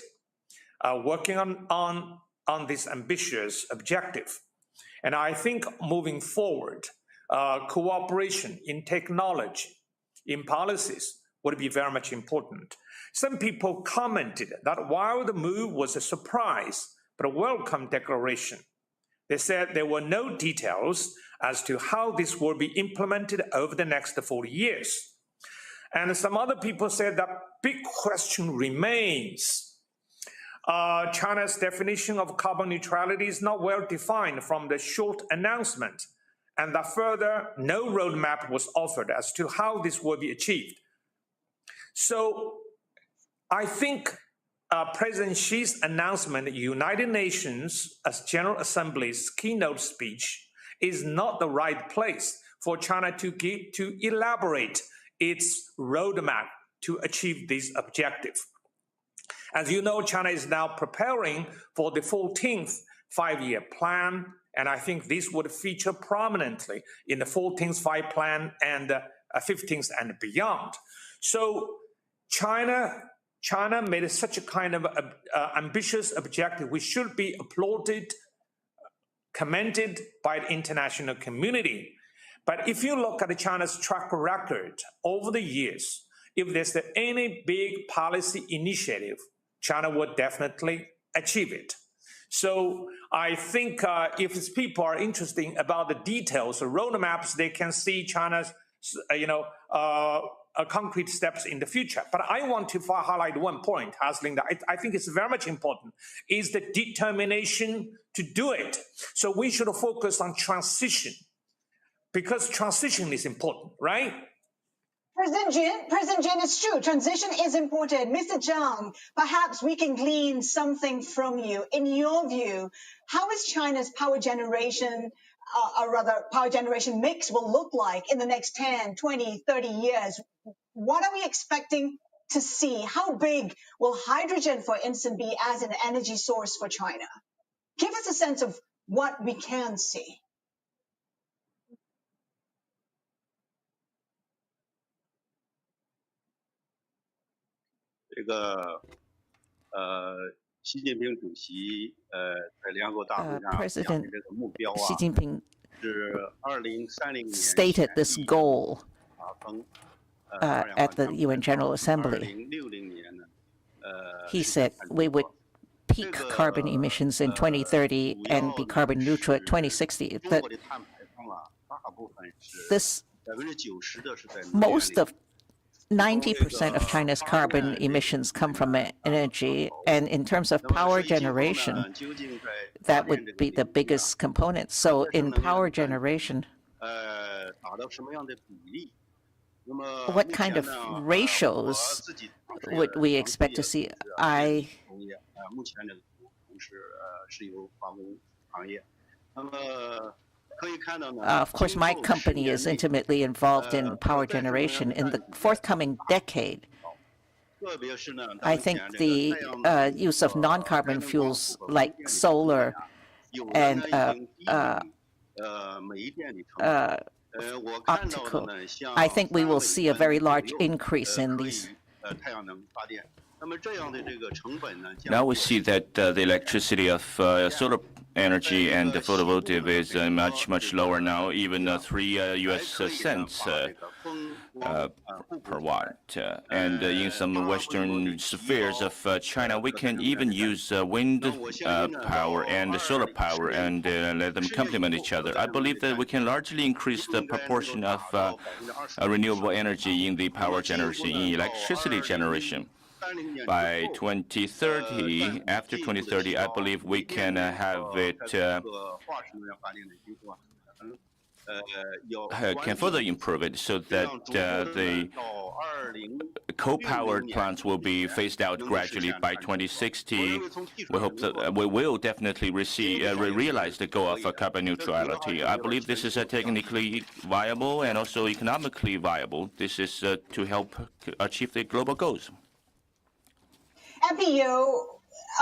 working on this ambitious objective. And I think moving forward, cooperation in technology, in policies, would be very much important. Some people commented that while the move was a surprise but a welcome declaration, they said there were no details as to how this will be implemented over the next 40 years. And some other people said that big question remains. China's definition of carbon neutrality is not well defined from the short announcement, and that further, no roadmap was offered as to how this will be achieved. So I think President Xi's announcement at the United Nations as General Assembly's keynote speech is not the right place for China to elaborate its roadmap to achieve this objective. As you know, China is now preparing for the 14th five-year plan, and I think this would feature prominently in the 14th five plan and 15th and beyond. So China made such a kind of ambitious objective, which should be applauded, commended by the international community. But if you look at China's track record over the years, if there's any big policy initiative, China would definitely achieve it. So I think if people are interested about the details, the roadmaps, they can see China's, concrete steps in the future. But I want to highlight one point, Hasling, that I think is very much important, is the determination to do it. So we should focus on transition, because transition is important, right? President Jin, it's true. Transition is important. Mr. Zhang, perhaps we can glean something from you. In your view, how is China's power generation, power generation mix will look like in the next 10, 20, 30 years? What are we expecting to see? How big will hydrogen, for instance, be as an energy source for China? Give us a sense of what we can see. President Xi Jinping stated this goal at the UN General Assembly. He said we would peak carbon emissions in 2030 and be carbon neutral at 2060. That this most of 90% of China's carbon emissions come from energy, and in terms of power generation, that would be the biggest component. So in power generation, what kind of ratios would we expect to see? Of course, my company is intimately involved in power generation. In the forthcoming decade, I think the use of non-carbon fuels like solar and optical, I think we will see a very large increase in these. Now we see that the electricity of solar energy and the photovoltaic is much lower now, even 3 US cents per watt. And in some western spheres of China, we can even use wind power and solar power and let them complement each other. I believe that we can largely increase the proportion of renewable energy in the power generation, in electricity generation. By 2030, after 2030, I believe we can have it can further improve it so that the coal-powered plants will be phased out gradually by 2060. We hope that we will definitely realize the goal of carbon neutrality. I believe this is technically viable and also economically viable. This is to help achieve the global goals. MPO,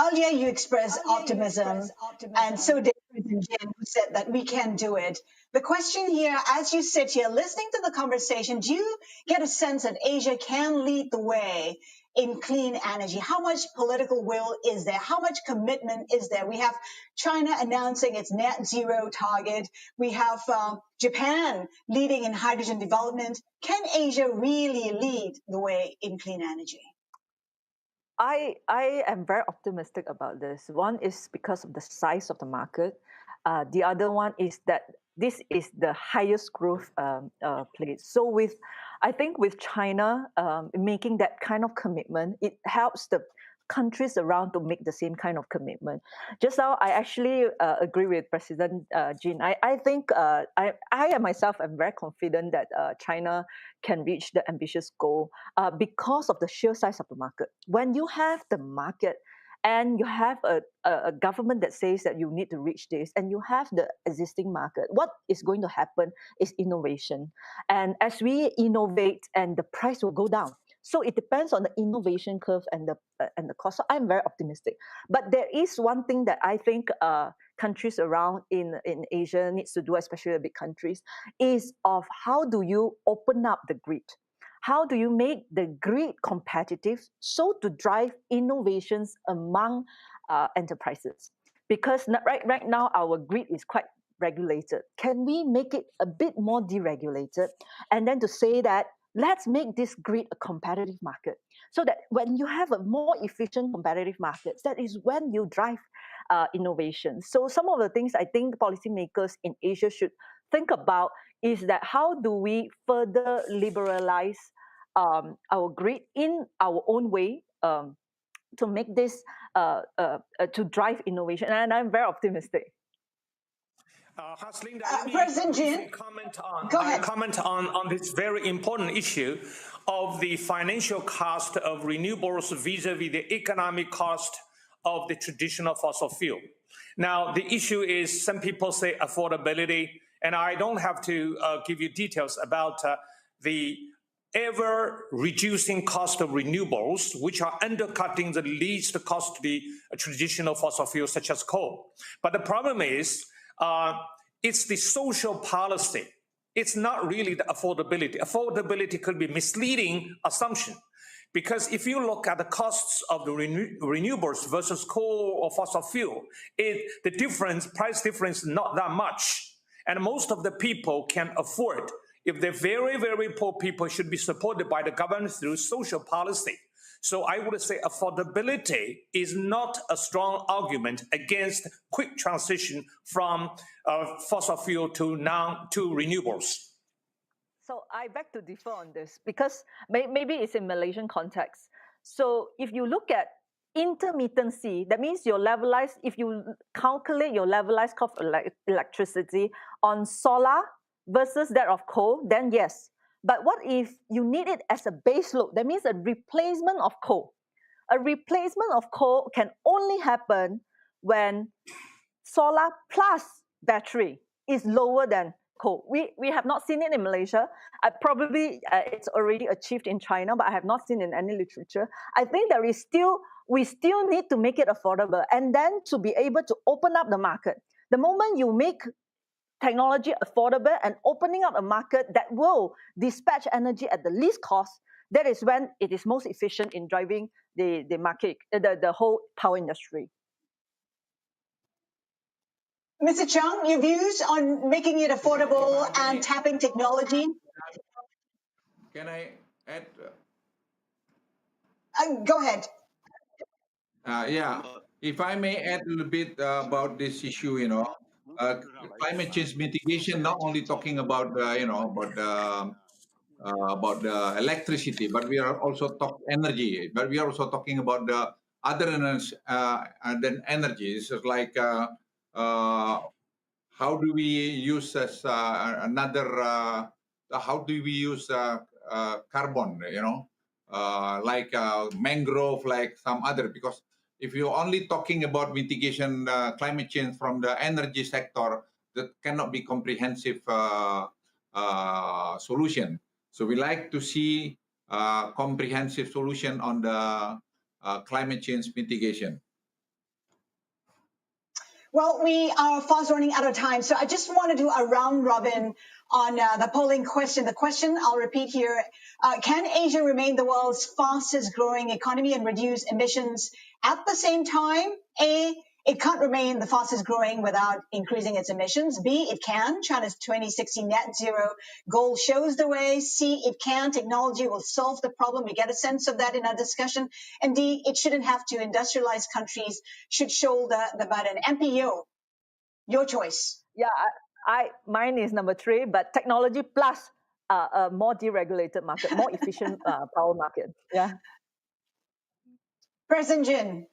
earlier you expressed optimism, and so did Jen, who said that we can do it. The question here, as you sit here listening to the conversation, do you get a sense that Asia can lead the way in clean energy? How much political will is there? How much commitment is there? We have China announcing its net zero target. We have Japan leading in hydrogen development. Can Asia really lead the way in clean energy? I am very optimistic about this. One is because of the size of the market. The other one is that this is the highest growth place. So I think with China making that kind of commitment, it helps the countries around to make the same kind of commitment. Just now, I actually agree with President Jean. I think I myself am very confident that China can reach the ambitious goal because of the sheer size of the market. When you have the market and you have a government that says that you need to reach this, and you have the existing market, what is going to happen is innovation. And as we innovate, and the price will go down. So it depends on the innovation curve and the cost. So I'm very optimistic. But there is one thing that I think countries around in Asia needs to do, especially the big countries, is of how do you open up the grid? How do you make the grid competitive so to drive innovations among enterprises? Because right now our grid is quite regulated. Can we make it a bit more deregulated? And then to say that let's make this grid a competitive market so that when you have a more efficient competitive market, that is when you drive innovation. So some of the things I think policymakers in Asia should think about is that how do we further liberalize our grid in our own way to make this, to drive innovation. And I'm very optimistic. President Jean, comment on this very important issue of the financial cost of renewables vis-a-vis the economic cost of the traditional fossil fuel. Now, the issue is some people say affordability, and I don't have to give you details about the ever-reducing cost of renewables, which are undercutting the least costly traditional fossil fuels such as coal. But the problem is, it's the social policy. It's not really the affordability. Affordability could be misleading assumption, because if you look at the costs of the renewables versus coal or fossil fuel, the price difference is not that much. And most of the people can afford. If they're very, very poor people, should be supported by the government through social policy. So I would say affordability is not a strong argument against quick transition from fossil fuel to renewables. So I beg to differ on this because maybe it's in Malaysian context. So if you look at intermittency, that means your levelized, if you calculate your levelized cost of electricity on solar versus that of coal, then yes. But what if you need it as a base load? That means a replacement of coal. A replacement of coal can only happen when solar plus battery is lower than coal. We have not seen it in Malaysia. Probably it's already achieved in China, but I have not seen in any literature. I think we still need to make it affordable, and then to be able to open up the market. The moment you make technology affordable and opening up a market that will dispatch energy at the least cost, That is when it is most efficient in driving the market, the whole power industry. Mr. Zhang, your views on making it affordable and tapping technology? Can I add? Go ahead. Yeah, if I may add a little bit about this issue, climate change mitigation, not only talking about, about the electricity, but we are also talking energy, but we are also talking about the other than energy. It's just like how do we use as how do we use carbon, like mangrove, like some other, because if you're only talking about mitigation climate change from the energy sector, that cannot be comprehensive solution. So we like to see comprehensive solution on the climate change mitigation. Well, we are fast running out of time, so I just want to do a round robin on the polling question. The question I'll repeat here, can Asia remain the world's fastest growing economy and reduce emissions at the same time? A, it can't remain the fastest growing without increasing its emissions. B, it can. China's 2060 net zero goal shows the way. C, it can. Technology will solve the problem. We get a sense of that in our discussion. And D, it shouldn't have to. Industrialized countries should shoulder the burden. MPO, your choice. Yeah, mine is number 3, but technology plus a more deregulated market, more efficient power market. Yeah. President Jin.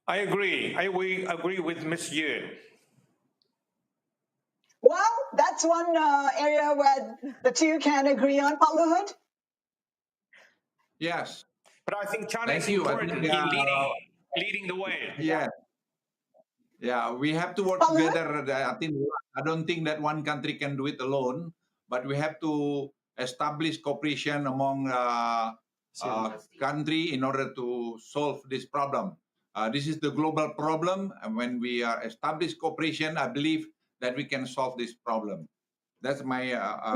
I agree. We agree with Ms. Ye. Well, that's one area where the two can agree on, Pak Luhut. Yes. But I think China is important in leading the way. Yeah. Yeah, we have to work together. I don't think that one country can do it alone, but we have to establish cooperation among country in order to solve this problem. This is the global problem, and when we establish cooperation, I believe that we can solve this problem. That's my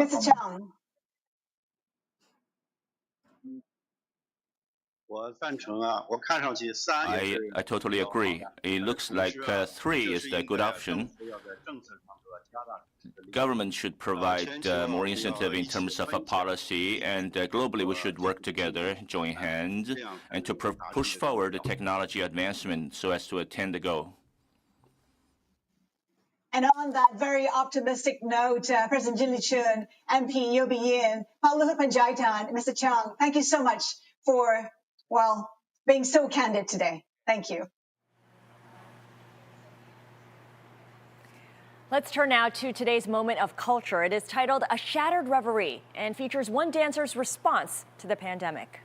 Mr. Zhang. I totally agree. It looks like 3 is the good option. Government should provide more incentive in terms of a policy, and globally we should work together, join hands, and to push forward the technology advancement so as to attain the goal. And on that very optimistic note, President Jin Liqun, MP Yobi Yin, Pak Luhut Pandjaitan, Mr. Zhang, thank you so much for, well, being so candid today. Thank you. Let's turn now to today's moment of culture. It is titled A Shattered Reverie and features one dancer's response to the pandemic.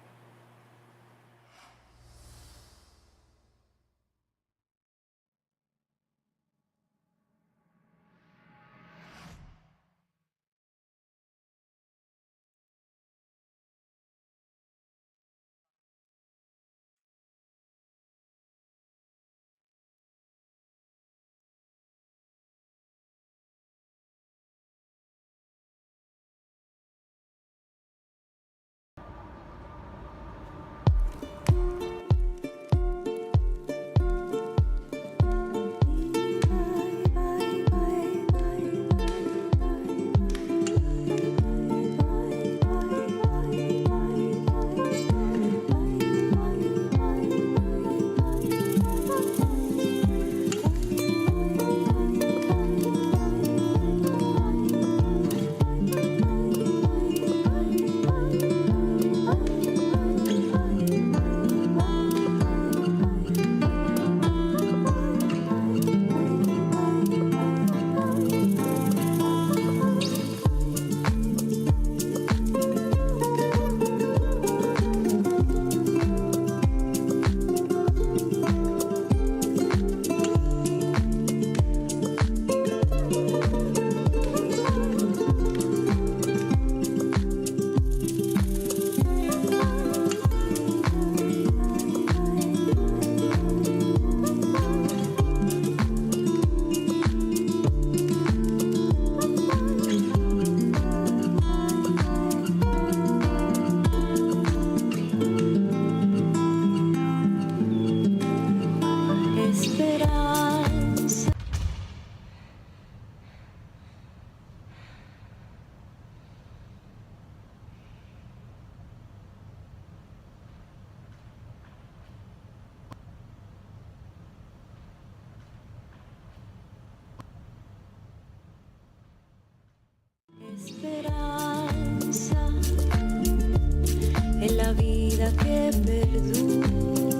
vida que perdura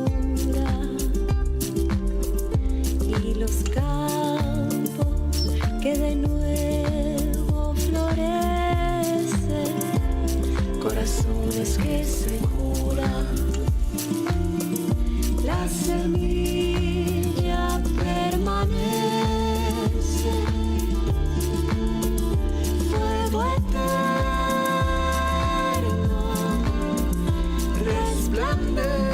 y los campos que de nuevo florecen, corazones que se curan, la semilla permanece, fuego eterno resplandece.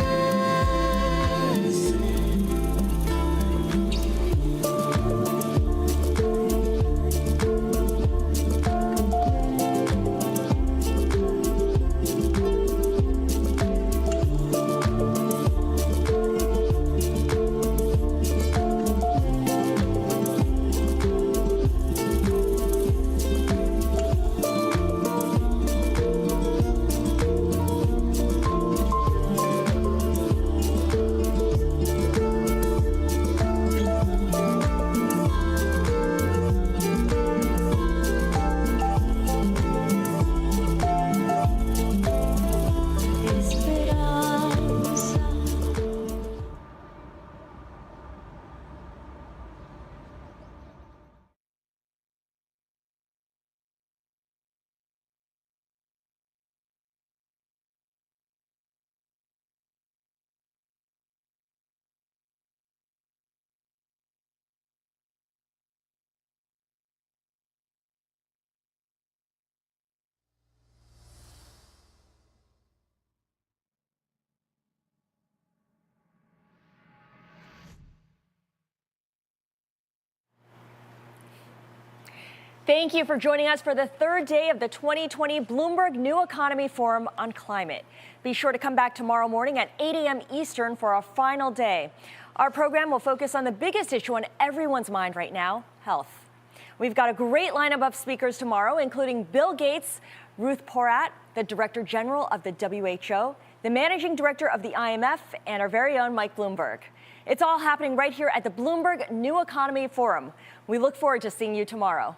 Thank you for joining us for the third day of the 2020 Bloomberg New Economy Forum on climate. Be sure to come back tomorrow morning at 8 a.m. Eastern for our final day. Our program will focus on the biggest issue on everyone's mind right now, health. We've got a great lineup of speakers tomorrow, including Bill Gates, Ruth Porat, the Director General of the WHO, the Managing Director of the IMF, and our very own Mike Bloomberg. It's all happening right here at the Bloomberg New Economy Forum. We look forward to seeing you tomorrow.